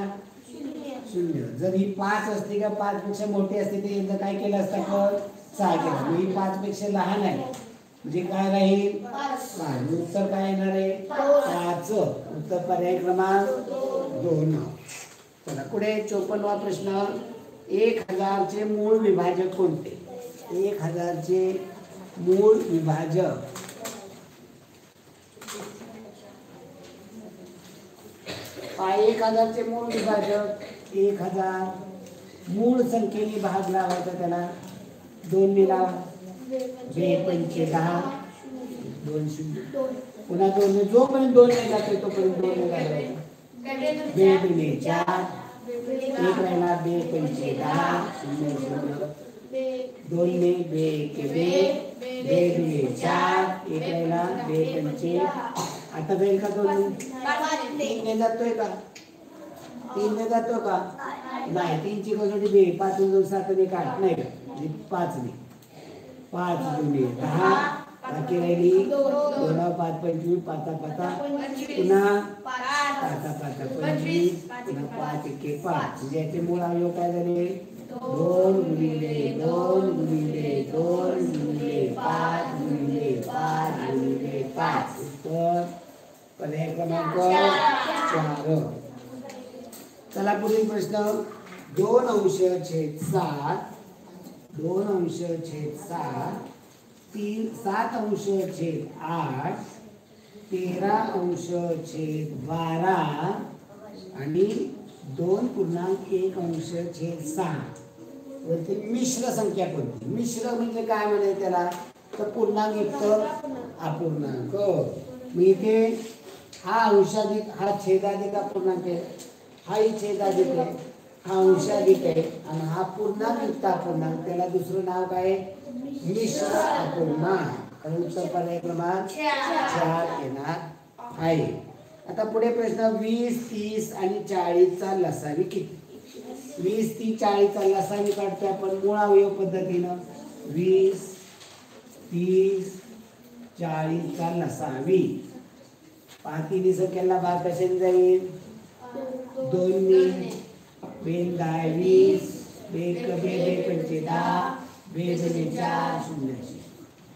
शून्य जर ही 5 असते का 5 पेक्षा मोठी असते ते यांचं काय केलं असतं आपण 6 केलं मग ही 5 पेक्षा लहान आहे म्हणजे काय राहील 5 उत्तर काय येणार आहे 5 उत्तर पर्याय क्रमांक 2 चला पुढे 54वा प्रश्न 1000 चे मूळ विभाजक कोणते 1000 चे मूळ विभाजक 1000 चे मूळ विभाजक 1000 मूळ संख्येने भाग लावायचा त्याला 2 ने लावा 2 पंचे 10 2 शून्य पुन्हा 2 ने जोपर्यंत 2 ने जातोय तोपर्यंत 2 ने लावायचा 2 दुने 4 एक राहिला 2 पंचे 10 शून्य शून्य 2 ने 2 के 2 दुने 4 एक राहिला 2 पंचे आता जाईल का 2 3 ने जातोय का 3 ने जातो का नाही 3 ची कसोटी 2 5 2 7 1 8 नाही का म्हणजे 5 ने 5 दुने 10 बाकी राहिली 2 5 25 5 5 पुन्हा 5 5 25 पुन्हा 5 1 5 म्हणजे याचे मूळ अवयव काय झाले 2 गुणिले 2 गुणिले 2 गुणिले 5 गुणिले 5 गुणिले 5 उत्तर पर्याय क्रमांक 4 चला पुढील प्रश्न 2 अंश छेद 7 2 अंश छेद 7 7 अंश छेद 8 13 अंश छेद 12 आणि 2.1 अंश छेद 6 वरती मिश्र संख्या कोणती मिश्र म्हणजे काय म्हणायचं त्याला तर पूर्णांक युक्त अपूर्णांक मग इथे हा अंशाधिक हा छेदाधिक अपूर्णांक आहे हाही छेदाधिक आहे हा अंशाधिक आहे आणि हा पूर्णांक युक्त अपूर्णांक त्याला दुसरं नाव काय मिश्र अपूर्णांक आणि उत्तर पर्याय क्रमांक 4 येणार आहे आता पुढे प्रश्न 20 30 आणि 40 चा लसावी किती 20 30 40 चा लसावी काढतोय आपण मूळ अवयव पद्धतीनं 20 30 40 चा लसावी पातीनी संख्येला भाग कशाने जाईल 2 ने बेन 20 बेन कबे बे पंचे 10 बेन 4 शून्य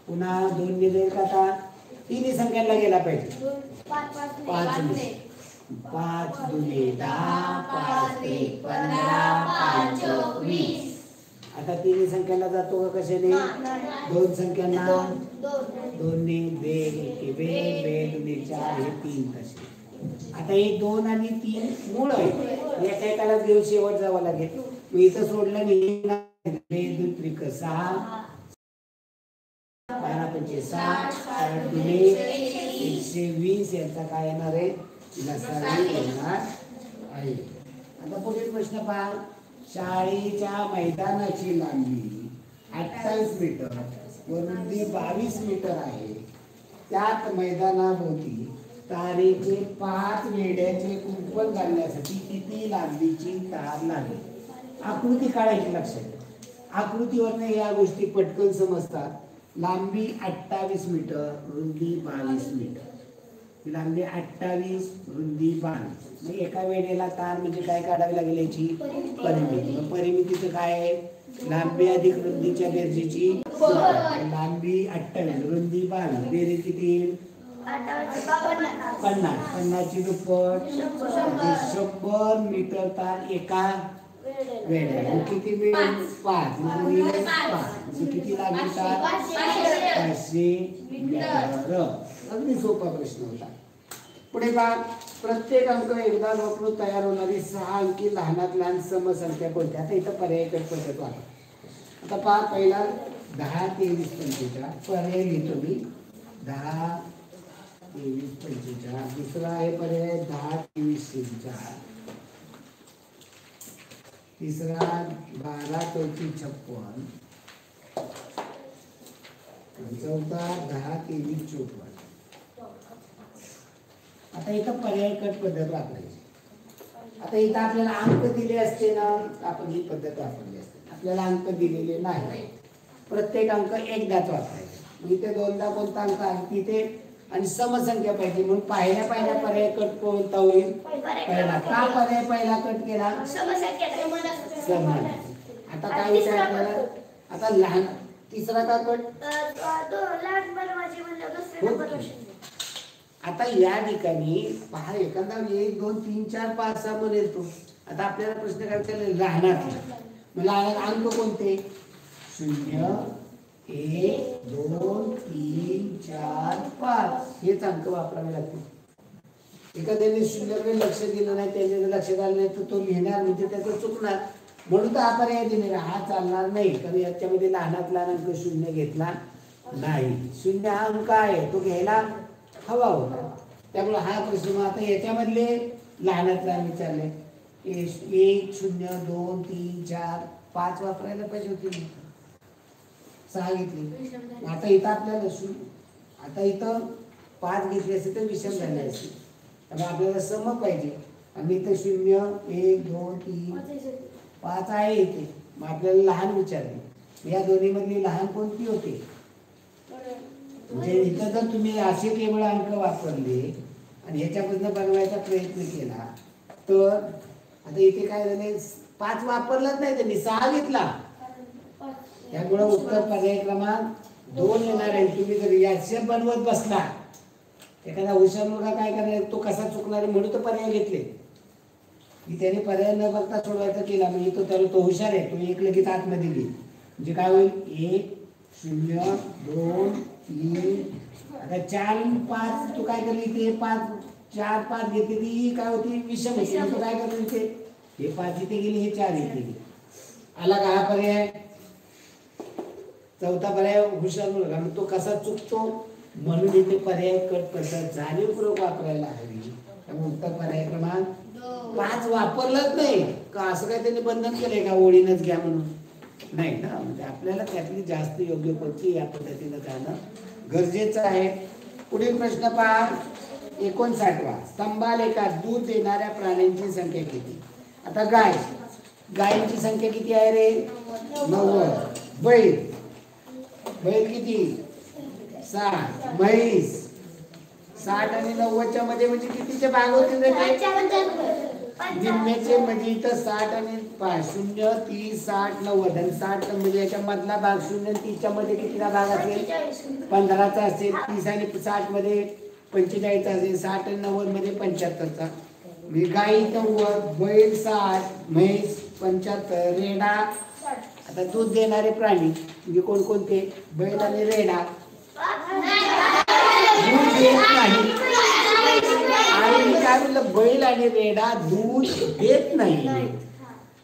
पुन्हा 2 ने जाईल का आता तिन्ही संख्येला गेला पाहिजे 5 ने 5 दुने 10 5 एक 15 5 20 आता तिन्ही संख्येला जातो का कशाने 2 संख्यांना 2 ने बे के बे बे दुने 4 हे 3 तसे आता हे 2 आणि 3 मूळ आहे एका एकाला घेऊन शेवट जावं लागेल मी इथं सोडलं नाही बे दुत्रिक 6 12 पंचे 60 8 दुने 120 यांचा काय येणार आहे लसावी येणार आहे आता पुढील प्रश्न पहा शाळेच्या मैदानाची लांबी 28 मीटर व रुंदी 22 मीटर आहे त्यात मैदानाभोवती तारेचे 5 वेड्याचे कुंपण घालण्यासाठी किती लांबीची तार लागेल आकृती काढायची लक्षात आकृतीवरनं या गोष्टी पटकन समजतात लांबी 28 मीटर रुंदी 22 मीटर लांबी 28 रुंदी 22 मग एका वेळेला तार म्हणजे काय काढावी लागेल याची परिमिती परिमितीचं काय आहे लांबी अधिक रुंदीच्या बेरजेची लांबी 28 रुंदी 22 बेरीज किती 50 ची दुप्पट 100 मीटर तार एका वेळेला किती मिळेल 5 म्हणजे 5 किती लागेल तार 500 मीटर अगदी सोपा प्रश्न होता पुढे पहा प्रत्येक अंक एकदा वापरून तयार होणारी 6 अंकी लहानात लहान समसंख्या कोणत्या आता इथं पर्याय पद्धत वापर आता पहा पहिला 10 23 45 पर्याय लिहितो मी 10 23 45 दुसरा आहे पर्याय 10 23 46 तिसरा 12 34 56 चौथा 10 23 54 आता इथं पर्याय कट पद्धत वापरायची आता इथं आपल्याला अंक दिले असते ना आपण ही पद्धत वापरली असते आपल्याला अंक दिलेले नाही. प्रत्येक अंक एकदाच वापरायचा. इथे दोनदा कोणता अंक आहे तिथे आणि समसंख्या पाहिजे म्हणून पाहिल्या पर्याय कट कोणता होईल? पहिला. का पर्याय पहिला कट केला? समान. आता काय विचार आपल्याला? आता लहान तिसरा का कट? आता या ठिकाणी पहा एखादा 1 2 3 4 5 6 पण येतो. आता आपल्याला प्रश्न काय विचारले? लहानात. मग लहानात अंक कोणते? 0 1 2 3 4 5 हेच अंक वापरावे लागतील. एखाद्याने शून्याकडे लक्ष दिलं नाही, त्याने लक्षात आलं नाही तर तो लिहिणार म्हणजे त्याचं चुकणार. म्हणून तर हा पर्याय दिलेला. हा चालणार नाही कारण याच्यामध्ये लहानात लहान अंक 0 घेतला नाही. 0 हा अंक आहे तो घ्यायला हवा होता. त्यामुळे हा प्रश्न आता याच्यामधले लहानात लहान विचारले 1 0 2 3 4 5 वापरायला पाहिजे होते. 6 घेतली. आता इथं आपल्याला आता इथं 5 घेतले असते तर विषम झाले असते. त्यामुळे आपल्याला सम पाहिजे आणि इथं 0 1 2 3 5 आहे इथे. मग आपल्याला लहान विचारले. या दोन्ही मधली लहान कोणती होती? म्हणजे इथं जर तुम्ही असे केवळ अंक वापरले आणि ह्याच्यापासून बनवायचा प्रयत्न केला तर आता इथे काय झाले? 5 वापरलाच नाही त्यांनी, 6 घेतला. त्यामुळे उत्तर पर्याय क्रमांक 2 येणार आहे. तुम्ही जर याचे बनवत बसला एखादा हुशार मुलगा काय करणार? तो कसा चुकणार म्हणून तो पर्याय घेतले की त्याने पर्याय न बघता सोडवायचा केला. म्हणजे तो हुशार आहे. तो एक लगेच आतमध्ये गेली म्हणजे काय होईल? 1 0 2 3 आता 4 आणि 5 तू काय करली? ते 5 4 5 घेतली ती काय होती? विषम होती. तू काय करली? ते हे 5 इथे गेली, हे 4 इथे गेली. आला का हा पर्याय? चौथा पर्याय हुशार मुलगा. मग तो कसा चुकतो म्हणून इथे पर्याय कट पद्धत जाणीवपूर्वक वापरायला हवी. त्यामुळे उत्तर पर्याय क्रमांक 5 वापरलंच नाही का? असं काय त्यांनी बंधन केलंय का ओळीनच घ्या म्हणून? नाही ना. म्हणजे आपल्याला त्यातली जास्त योग्य कोणती या पद्धतीनं जाणं गरजेचं आहे. पुढील प्रश्न पहा 59वा. स्तंभालेखात दूध देणाऱ्या प्राण्यांची संख्या किती? आता गायींची संख्या किती आहे रे? 90. बैल किती? 60. म्हैस 60 आणि 90च्या मध्ये म्हणजे कितीचे भाग होते? निम्म्याचे म्हणजे इथं 60 आणि 0 30 60 90 आणि 60 म्हणजे याच्या मधला भाग 0 आणि 30च्या मध्ये कितीचा भाग असेल? 15चा असेल. 30 आणि 60 मध्ये 45चा असेल. 60 आणि 90 मध्ये 75चा. म्हणजे गाई 90, बैल 60, म्हैस 75, रेडा. आता दूध देणारे प्राणी म्हणजे कोणकोणते? बैल आणि रेडा दूध देत नाही. आणि मी काय म्हणलं? बैल आणि रेडा दूध देत नाही.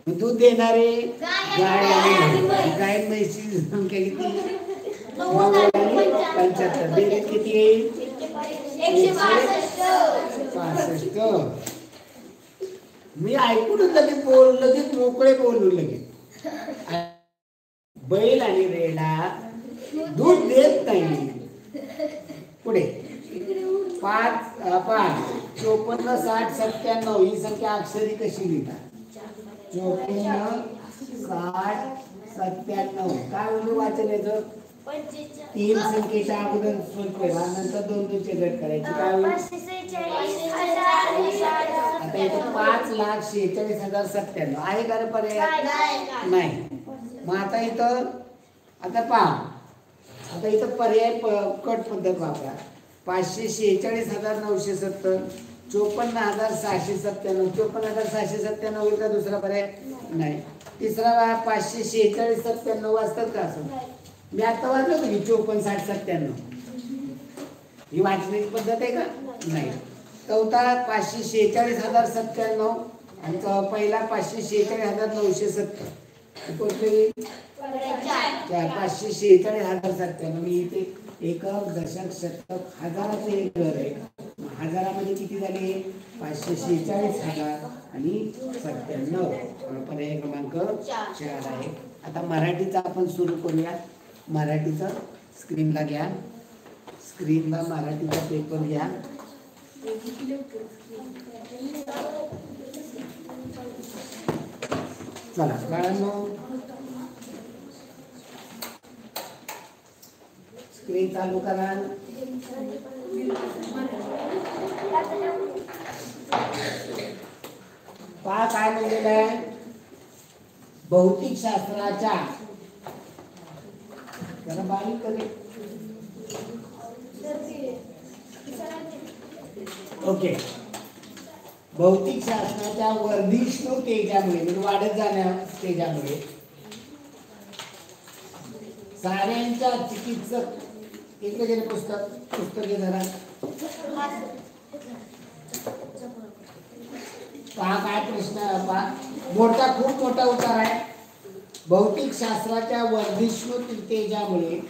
दूध देणारे गाय आणि गाय म्हैसी संख्या किती? 75. बेरीज किती येईल? 165. मी ऐकूनच लगेच लगेच मोकळे बोलू लगेच. बैल आणि रेडा दूध देत नाही. पुढे 5 54 60 97 ही संख्या अक्षरी कशी लिहितात? 54 60 97 काय म्हणजे वाचन याचं? 3 संख्येच्या अगोदर स्वल्प नंतर 2 2चे गट करायचे. काय होईल? आता इथं 5,46,097 आहे का रे पर्याय? नाही. मग आता इथं आता पहा. आता इथं पर्याय कट पद्धत वापरा. 546,970 54,697 54,697 होईल का? दुसरा पर्याय नाही. तिसरा 546 97 वाजतात का? असं मी आता वाचलं होतं की 54 60 97 ही वाचण्याची पद्धत आहे का? नाही. चौथा 546,097 आणि पहिला 546,970 कुठली? 546,097. मी इथे एकक दशक शतक हजाराचे एक घर आहे. हजारामध्ये किती झाले? 546,000 आणि 97. पर्याय क्रमांक 4 आहे. आता मराठीचा आपण सुरू करूया. मराठीचा स्क्रीनला घ्या. स्क्रीनला मराठीचा पेपर घ्या. चला बाळांनो स्क्रीन चालू करा. पहा काय म्हणलेलं आहे, भौतिक शास्त्राच्या, जरा बारीक करे. ओके, भौतिक शास्त्राच्या वर्धिष्णू तेजामुळे म्हणजे वाढत जाण्या तेजामुळे साऱ्यांच्या चिकित्सक, इकडे गेले पुस्तके जरा पहा काय प्रश्न आहे. पहा मोठा, खूप मोठा उतार आहे. भौतिक शास्त्राच्या वर्धिष्णू तेजामुळे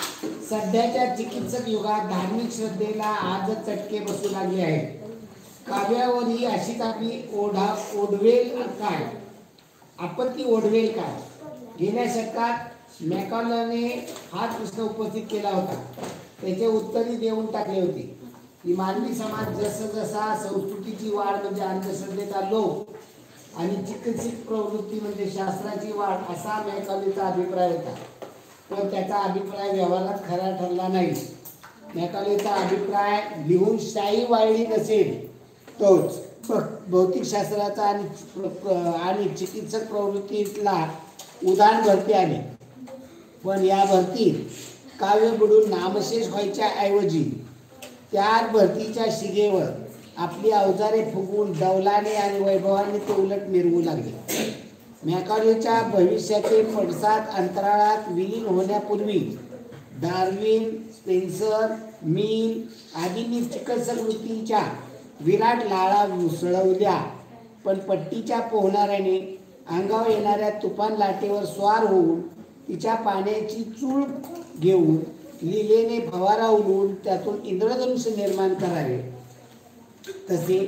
सध्याच्या चिकित्सक युगात धार्मिक श्रद्धेला आजच चटके बसू लागले आहेत. काव्यावर ही अशीच आपली ओढवेल काय, आपत्ती ओढवेल काय. गेल्या शतकात मॅकॉलने हा प्रश्न उपस्थित केला होता. त्याचे उत्तरही देऊन टाकले होते की मानवी समाज जसा संस्कृतीची वाढ म्हणजे अंधश्रद्धेचा लोप आणि चिकित्सिक प्रवृत्ती म्हणजे शास्त्राची वाढ असा मॅकॉलेचा अभिप्राय होता. पण त्याचा अभिप्राय व्यवहारात खरा ठरला नाही. मॅकॉलेचा अभिप्राय लिहून शाई वाळली नसेल तोच भौतिक शास्त्राचा आणि चिकित्सक प्रवृत्तीतला उदाहरण भरती आले. पण या भरतीत काव्य बुडून नामशेष व्हायच्या ऐवजी त्या भरतीच्या शिगेवर आपली अवजारे फुगवून दौलाने आणि वैभवाने ते उलट मिरवू लागले. मॅकॉलेच्या भविष्याचे पडसाद अंतराळात विलीन होण्यापूर्वी डार्विन, स्पेन्सर, मिल आदींनी चिकित्सक वृत्तीच्या विराट लाळा उसळवल्या. पण पट्टीच्या पोहणाऱ्याने अंगावर येणाऱ्या तुफान लाटेवर स्वार होऊन तिच्या पाण्याची चूळ घेऊन लिलेने फवारा उडवून त्यातून इंद्रधनुष्य निर्माण करावे. तसे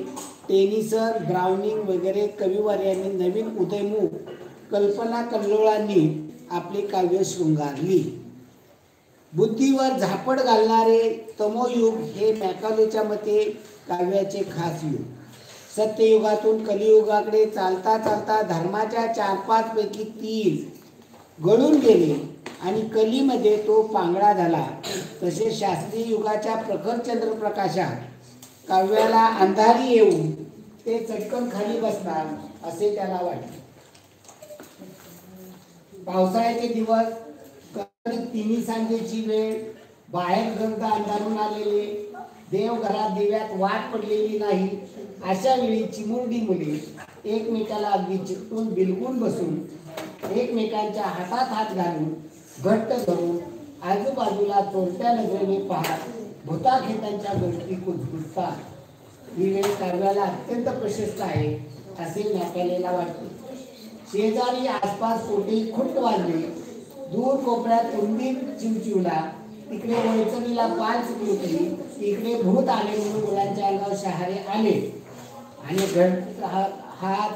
टेनिसन, ब्राउनिंग वगैरे कविवर्यांनी नवीन उदयमुख कल्पना कल्लोळांनी आपली काव्य शृंगारली. बुद्धीवर झापड घालणारे तमोयुग हे मॅकॉलेच्या मते काव्याचे खास युग. सत्ययुगातून कलियुगाकडे चालता चालता धर्माच्या 4-5 पैकी 3 गळून गेले आणि कलीमध्ये तो पांगळा झाला. तसे शास्त्रीय युगाच्या प्रखर चंद्रप्रकाशात काव्याला अंधारी येऊन ते चटकन खाली बसणार असे त्याला वाटले. पावसाळ्याचे दिवस, तिन्ही सांजेची वेळ, बाहेर गर्द अंधारून आलेले, देवघरात दिव्यात वाट पडलेली नाही अशा वेळी चिमुरडी मुले एकमेकाला अगदी चिकटून बिलगून बसून एकमेकांच्या हातात हात घालून घट्ट धरून आजूबाजूला चोरट्या नजरेने पाहत भूताखेतांच्या गोष्टी कुजबुजतात. ही वेळ काव्याला अत्यंत प्रशस्त आहे असे मॅकॉलेला वाटते. शेजारी आसपास कोठेही खुट्ट वाजले, दूर कोपऱ्यात उंदीर चिवचिवला, तिकडे वैचणीला पाल चुकली होती, इकडे भूत आले म्हणून मुलांच्या अंगावर शहारे आले आणि हात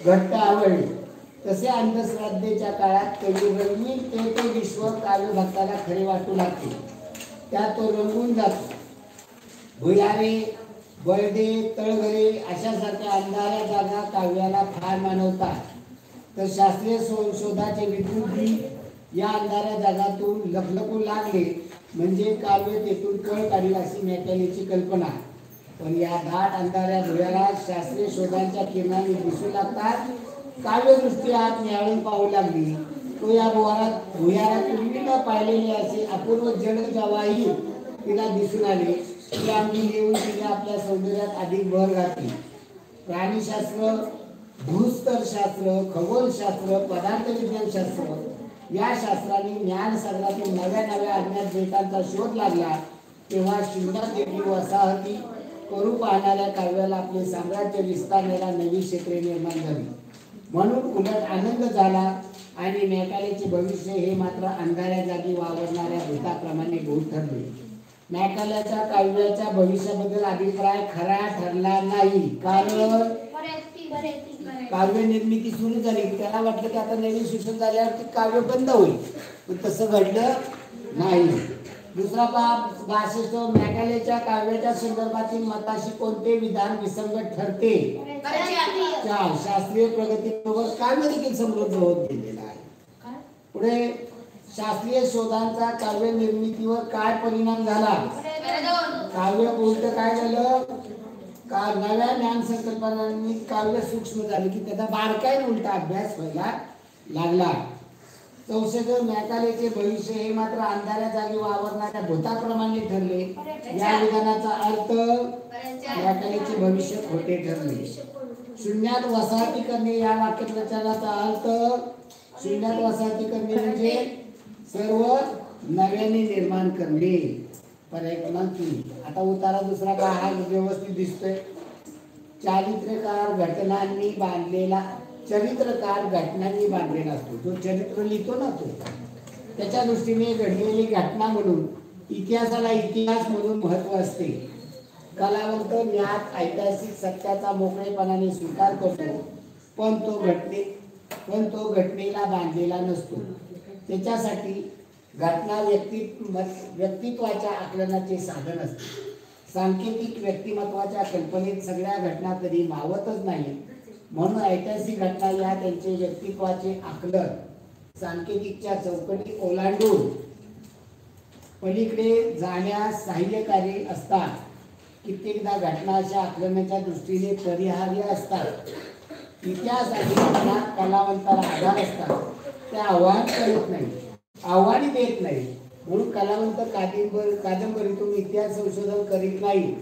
घट्ट आवडले. तसे अंधश्रद्धेच्या काळात कवी रंगीन ते विश्व काव्य भक्ताला खरे वाटू लागते. त्यात तो रंगून जातो. भुयारे, बळदे, तळघरे अशासारख्या अंधाऱ्या जागा काव्याला फार मानवतात. तर शास्त्रीय शोधाचे विद्यार्थी या अंधाऱ्या जागातून लखलखू लागले म्हणजे काव्य तेथून कळ काढील अशी मॅकॉलेची कल्पना. पण या दाट अंधाऱ्या भुयारात शास्त्रीय शोधांच्या किरणांनी दिसू लागतात. काव्यदृष्टी आत न्याळून पाहू लागली. तो या भुयारात पूर्वी न पाहिलेले असे अपूर्व जड जवाही तिला दिसून आले. ती आम्ही लिहून तिने आपल्या सौंदर्यात अधिक भर घातली. प्राणीशास्त्र, भूस्तरशास्त्र, खगोलशास्त्र, पदार्थ विज्ञानशास्त्र या शास्त्राने ज्ञानसागरातील नव्या नव्या अज्ञात बेटांचा शोध लागला. तेव्हा शून्यात वसाहती करू पाहणाऱ्या काव्याला आपले साम्राज्य विस्तारण्याला नवी क्षेत्रे निर्माण झाली. म्हणून उलट आनंद झाला आणि मॅकॉलेचे भविष्य हे मात्र अंधाऱ्या जागी वावरणाऱ्या भूताप्रमाणे भूत ठरले. मॅकॉलेच्या काव्याच्या भविष्याबद्दल अभिप्राय खरा ठरला नाही. कारण काव्य निर्मिती सुरू झाली. त्याला वाटलं की आता नवीन शिक्षण झाल्यावरती काव्य बंद होईल, पण तसं घडलं नाही. दुसरा बाब 62 मॅकॉलेच्या काव्याच्या संदर्भातील मताशी कोणते विधान विसंगत ठरते? 4 शास्त्रीय प्रगतीबरोबर काव्य देखील समृद्ध होत गेलेला आहे. पुढे शास्त्रीय शोधांचा काव्य निर्मितीवर काय परिणाम झाला? काव्य बोलतं काय झालं का नव्या ज्ञान संकल्पनांनी काव्य सूक्ष्म झाले की त्याचा बारकाईने उलटा अभ्यास व्हायला लागला. संशोधक मॅकॅलेचे भविष्य हे मात्र अंधाऱ्या जागी वावरणाऱ्या भूताप्रमाणे ठरले. या विधानाचा अर्थ मॅकॅलेचे भविष्य खोटे ठरले. शून्यात वसाहती करणे या वाक्यप्रचाराचा अर्थ शून्यात वसाहती करणे म्हणजे सर्व नव्याने निर्माण करणे. पर्याय क्रमांक 3. आता उतारा दुसरा का हा व्यवस्थित दिसतोय. चरित्रकार घटनांनी बांधलेला असतो. जो चरित्र लिहितो ना तो त्याच्या दृष्टीने घडलेली घटना म्हणून इतिहासाला इतिहास म्हणून महत्व असते. कलावंत ज्ञात ऐतिहासिक सत्याचा मोकळेपणाने स्वीकार करतो पण तो घटनेला बांधलेला नसतो. त्याच्यासाठी घटना व्यक्तित्वाच्या आकलनाचे साधन असते. सांकेतिक व्यक्तिमत्वाच्या कल्पनेत सगळ्या घटना कधी मावतच नाही. म्हणून ऐतिहासिक घटना या त्यांचे व्यक्तित्वाचे आकलन सांकेतिकच्या चौकटी ओलांडून पलीकडे जाण्यास सहाय्यकारी असतात. कित्येकदा घटना अशा आकलनाच्या दृष्टीने परिहार्य असतात. इतिहास आणि घटना कलावंताला आधार असतात. ते आव्हाने देत नाही. म्हणून कलावंत कादंबरीतून इतिहास संशोधन करीत नाही.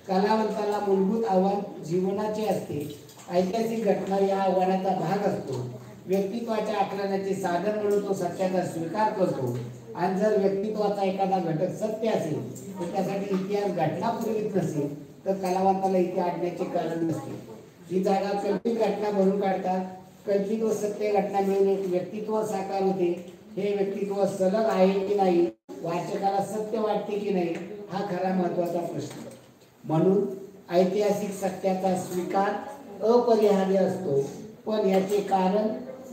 कलावंताला मूलभूत आव्हान जीवनाचे असते. ऐतिहासिक घटना या आव्हानाचा भाग असतो. व्यक्तित्वाच्या आकलनाचे साधन म्हणून तो सत्याचा स्वीकार करतो. आणि जर व्यक्तित्वाचा एखादा घटक सत्य असेल तर त्यासाठी इतिहास घटना पुरवित नसेल तर कलावंताला इथे आणण्याचे कारण नसते. ही जागा कल्पित घटना भरून काढतात. कल्पित व सत्य घटना मिळून एक व्यक्तित्व साकार होते. हे व्यक्तित्व सलग आहे की नाही, वाचकाला सत्य वाटते की नाही, हा खरा महत्वाचा प्रश्न. म्हणून ऐतिहासिक सत्याचा स्वीकार अपरिहार्य असतो. पण याचे कारण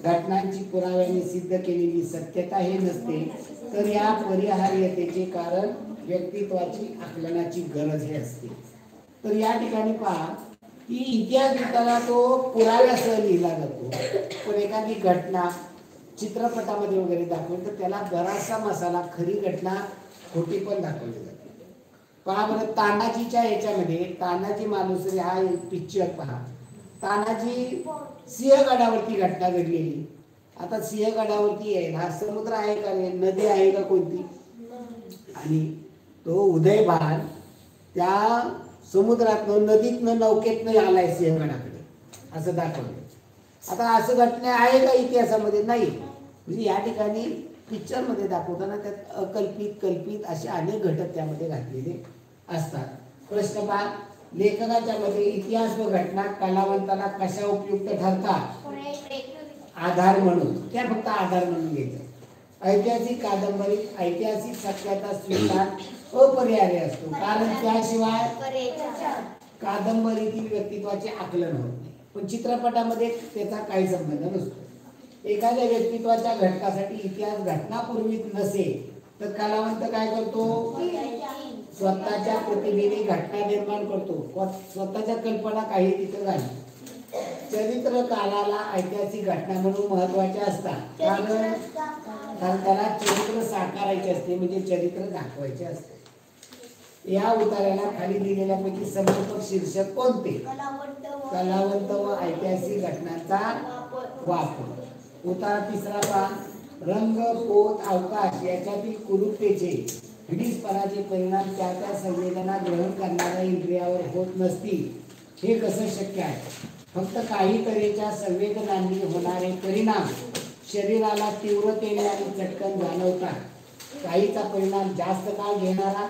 घटनांची पुराव्याने सिद्ध केलेली सत्यता हे नसते, तर या परिहार्यतेचे कारण व्यक्तित्वाची आकलनाची गरज हे असते. तर या ठिकाणी पहा की इतिहास लिहिताना तो पुराव्यासह लिहिला जातो. पण एखादी घटना चित्रपटामध्ये वगैरे दाखवली तर त्याला बराचसा मसाला खरी घटना खोटी पण दाखवली जाते. पहा बरं, तानाजीच्या याच्यामध्ये तानाजी मालुसरे हा एक पिक्चर पहा. तानाजी सिंहगडावरती घटना घडलेली. आता सिंहगडावरती आहे, हा समुद्र आहे का रे, नदी आहे का कोणती, आणि तो उदयभान त्या समुद्रातनं नदीतनं नौकेतनं आलाय सिंहगडाकडे असं दाखवलं. आता असं घटना आहे का इतिहासामध्ये? नाही. म्हणजे या ठिकाणी पिक्चरमध्ये दाखवताना त्यात अकल्पित कल्पित असे अनेक घटक त्यामध्ये घातलेले असतात. प्रश्न पहा, लेखकाच्या मध्ये इतिहास व घटना कलावंताला कशा उपयुक्त ठरतात? आधार म्हणून. त्या फक्त आधार म्हणून घ्यायचं. ऐतिहासिक कादंबरीत ऐतिहासिक सत्याचा स्वीकार अपरिहार्य असतो, कारण त्याशिवाय कादंबरीतील व्यक्तित्वाचे आकलन होत नाही. पण चित्रपटामध्ये त्याचा काही संबंध नसतो. एखाद्या व्यक्तित्वाच्या घटकासाठी इतिहास घटना पूर्वीच नसेल तर कलावंत काय करतो? स्वतःच्या प्रतिभेने घटना निर्माण करतो. स्वतःच्या कल्पना काही तिथे घालतो. चरित्रकाराला ऐतिहासिक घटना म्हणून महत्वाच्या असतात, कारण त्याला चरित्र साकारायचे असते, म्हणजे चरित्र दाखवायचे असते. या उतार्याला खाली दिलेल्यापैकी समर्पक शीर्षक कोणते? कलावंत व ऐतिहासिक घटनांचा वापर. उतारा तिसरा पहा, रंग, पोत, अवकाश याच्यातील कुरूपतेचे हिडीसपणाचे परिणाम त्या त्या संवेदना ग्रहण करणाऱ्या इंद्रियावर होत नसतील हे कसं शक्य आहे? फक्त काही तऱ्हेच्या संवेदनांनी होणारे परिणाम शरीराला तीव्रतेने आणि चटकन जाणवतात. काहीचा परिणाम जास्त काळ घेणारा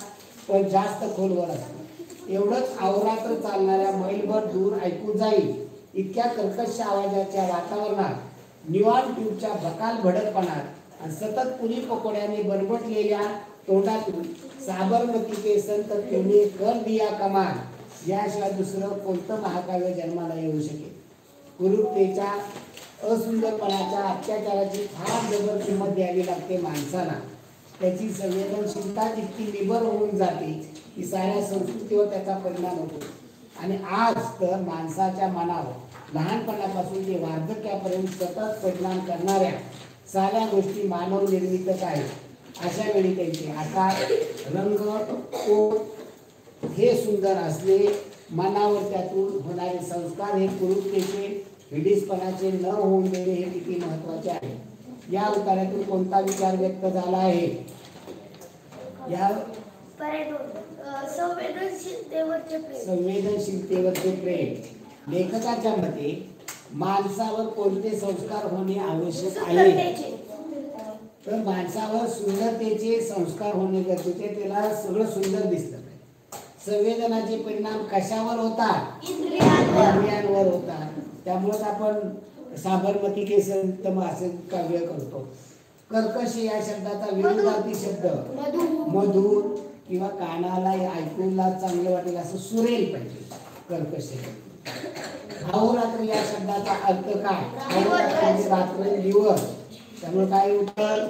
पण जास्त खोलवर असतो. एवढंच अवरात्र चालणाऱ्या मैलभर दूर ऐकू जाईल इतक्या कर्कश आवाजाच्या वातावरणात, निवान ट्यूबच्या बकाल भडकपणात आणि सतत पुरी पकोड्याने बरबटलेल्या तोंडातून साबरमती के संत तुने कर दिया कमाल याशिवाय दुसरं कोणतं महाकाव्य जन्माला येऊ शकेल? कुरूपतेच्या, असुंदरपणाच्या, अत्याचाराची फार जबर किंमत द्यावी लागते माणसाला. त्याची संवेदनशीलता इतकी निबर होऊन जाते की साऱ्या संस्कृतीवर त्याचा परिणाम होतो. आणि आज तर माणसाच्या मनावर लहानपणापासून ते वार्धक्यापर्यंत सतत परिणाम करणाऱ्या साऱ्या गोष्टी मानव निर्मितच आहेत अशा वेळी त्यांचे आकार रंग पोत हे सुंदर असले मनावर त्यातून होणारे संस्कार हे कुरूपतेचे हिडीसपणाचे न होऊन देणे हे किती महत्वाचे आहे. या उतार्यातून कोणता विचार व्यक्त झाला आहे? या संवेदनशीलतेवरचे प्रेम. लेखकाच्या मते माणसावर कोणते संस्कार होणे आवश्यक आहे? तर माणसावर सुंदरतेचे संस्कार होणे गरजेचे. त्याला सगळं सुंदर दिसतं. संवेदनाचे परिणाम कशावर होतात? इंद्रियांवर होतात. त्यामुळे आपण साबरमती के संतम असे काव्य करतो. कर्कश या शब्दाचा विरुद्धार्थी शब्द मधुर किंवा कानाला ऐकूनला चांगलं वाटेल असं सुरेल पाहिजे. कर्कश अहोरात्र या शब्दाचा अर्थ काय? म्हणजे रात्र दिवस. त्यामुळे काय उत्तर?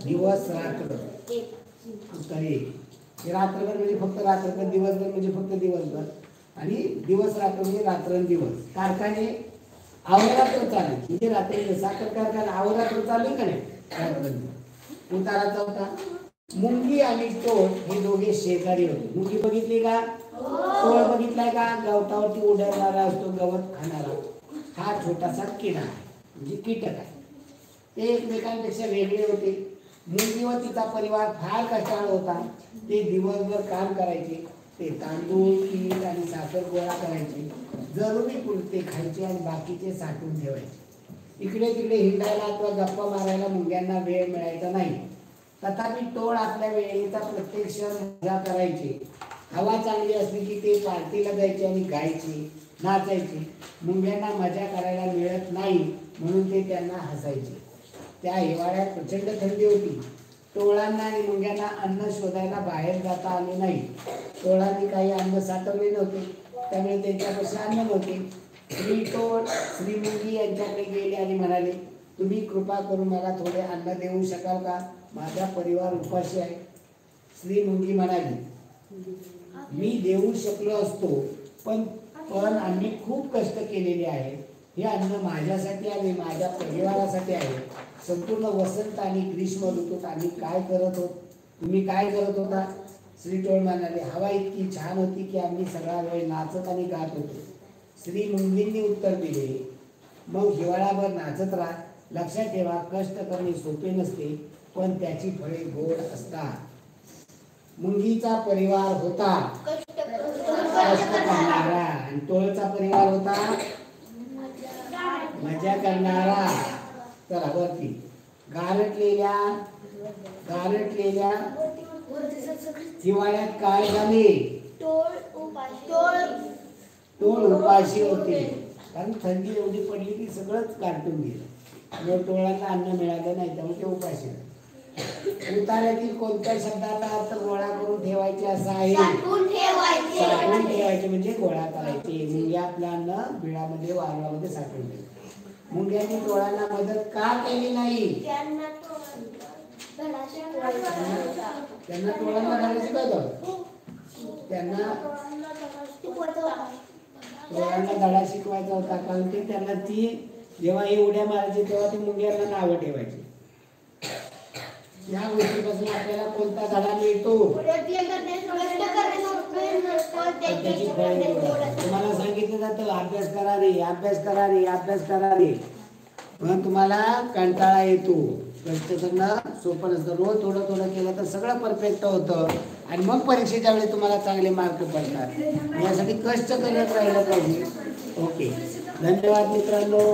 दिवस रात्र उत्तर हे रात्रभर म्हणजे फक्त रात्रभर, दिवसभर म्हणजे फक्त दिवसभर, आणि दिवस रात्र म्हणजे रात्रंदिवस. कारखाने अहोरात्र चालू म्हणजे रात्री साखर कारखाना अहोरात्र चालू का नाही? रात्रंदिवस. उतारा चौथा. मुंगी आणि टोळ हे दोघे शेजारी होते. मुंगी बघितली का? टोळ बघितलाय का? गवतावरती उडवणारा असतो, गवत खाणारा. हा छोटासा किडा म्हणजे कीटक आहे. ते एकमेकांपेक्षा वेगळे होते. मुंगी व तिचा परिवार फार कष्टाळ होता. ते दिवसभर काम करायचे. ते तांदूळ पीठ आणि साखर गोळा करायचे. जरुरी पुरते खायचे आणि बाकीचे साठवून ठेवायचे. इकडे तिकडे हिंडायला अथवा गप्पा मारायला मुंग्यांना वेळ मिळायचा नाही. तथापि टोळ आपल्या वेळेचा प्रत्येक क्षण मजा करायचे. हवा चांगली असली की ते पार्टीला जायचे आणि गायचे, नाचायचे. मुंग्यांना मजा करायला मिळत नाही म्हणून ते त्यांना हसायचे. त्या हिवाळ्यात प्रचंड थंडी होती. टोळांना आणि मुंग्यांना अन्न शोधायला बाहेर जाता आले नाही. टोळांनी काही अन्न साठवले नव्हते, त्यामुळे त्यांच्यापाशी अन्न नव्हते. श्री टोळ श्री मुंगी यांच्याकडे गेले आणि म्हणाले, तुम्ही कृपा करून मला थोडे अन्न देऊ शकाल का? माझा परिवार उपाशी आहे. श्री मुंगी म्हणाली, मी देऊ शकलो असतो, पण आम्ही खूप कष्ट केलेले आहे. हे अन्न माझ्यासाठी आहे, माझ्या परिवारासाठी आहे. संपूर्ण वसंत आणि ग्रीष्म ऋतूत आम्ही काय करत होतो? तुम्ही काय करत होता? श्री टोळ म्हणाले, हवा इतकी छान होती की आम्ही सगळा वेळ नाचत आणि गात होतो. श्री मुंगींनी उत्तर दिले, मग हिवाळाभर नाचत राहा. लक्षात ठेवा, कष्ट करणे सोपे नसते, पण त्याची फळे गोड असतात. मुंगीचा परिवार होता कष्ट करणारा आणि टोळचा परिवार होता मजा करणारा. चला वरती. गारटलेल्या हिवाळ्यात काय झाले? टोळ उपाशी होते, कारण थंडी एवढी पडली की सगळंच काढून गेलं. टोळांना अन्न मिळालं नाही, त्यामुळे ते उपाशी. उतार्यातील कोणत्या शब्दाचा अर्थ गोळा करून ठेवायचे असा आहे? साठवून ठेवायचे म्हणजे गोळा करायचे. मुंग्या आपलं अन्न बिळामध्ये वारुळामध्ये साठवून ठेवते. मुंग्यांनी टोळांना मदत का केली नाही? त्यांना टोळांना धडा शिकवतो. त्यांना टोळांना धडा शिकवायचा होता, कारण की त्यांना ती जेव्हा हे उड्या मारायची तेव्हा ती मुंग्यांना नावं ठेवायची. या गोष्टीपासून आपल्याला कोणता धडा मिळतो? त्याची फळे. तुम्हाला सांगितलं जातं अभ्यास करा रे, अभ्यास करा रे, अभ्यास करा रे, पण तुम्हाला कंटाळा येतो. कष्ट करणं सोपं नसतं. रोज थोडं थोडं केलं तर सगळं परफेक्ट होतं आणि मग परीक्षेच्या वेळी तुम्हाला चांगले मार्क पडतात. यासाठी कष्ट करत राहिलं पाहिजे. ओके, धन्यवाद मित्रांनो.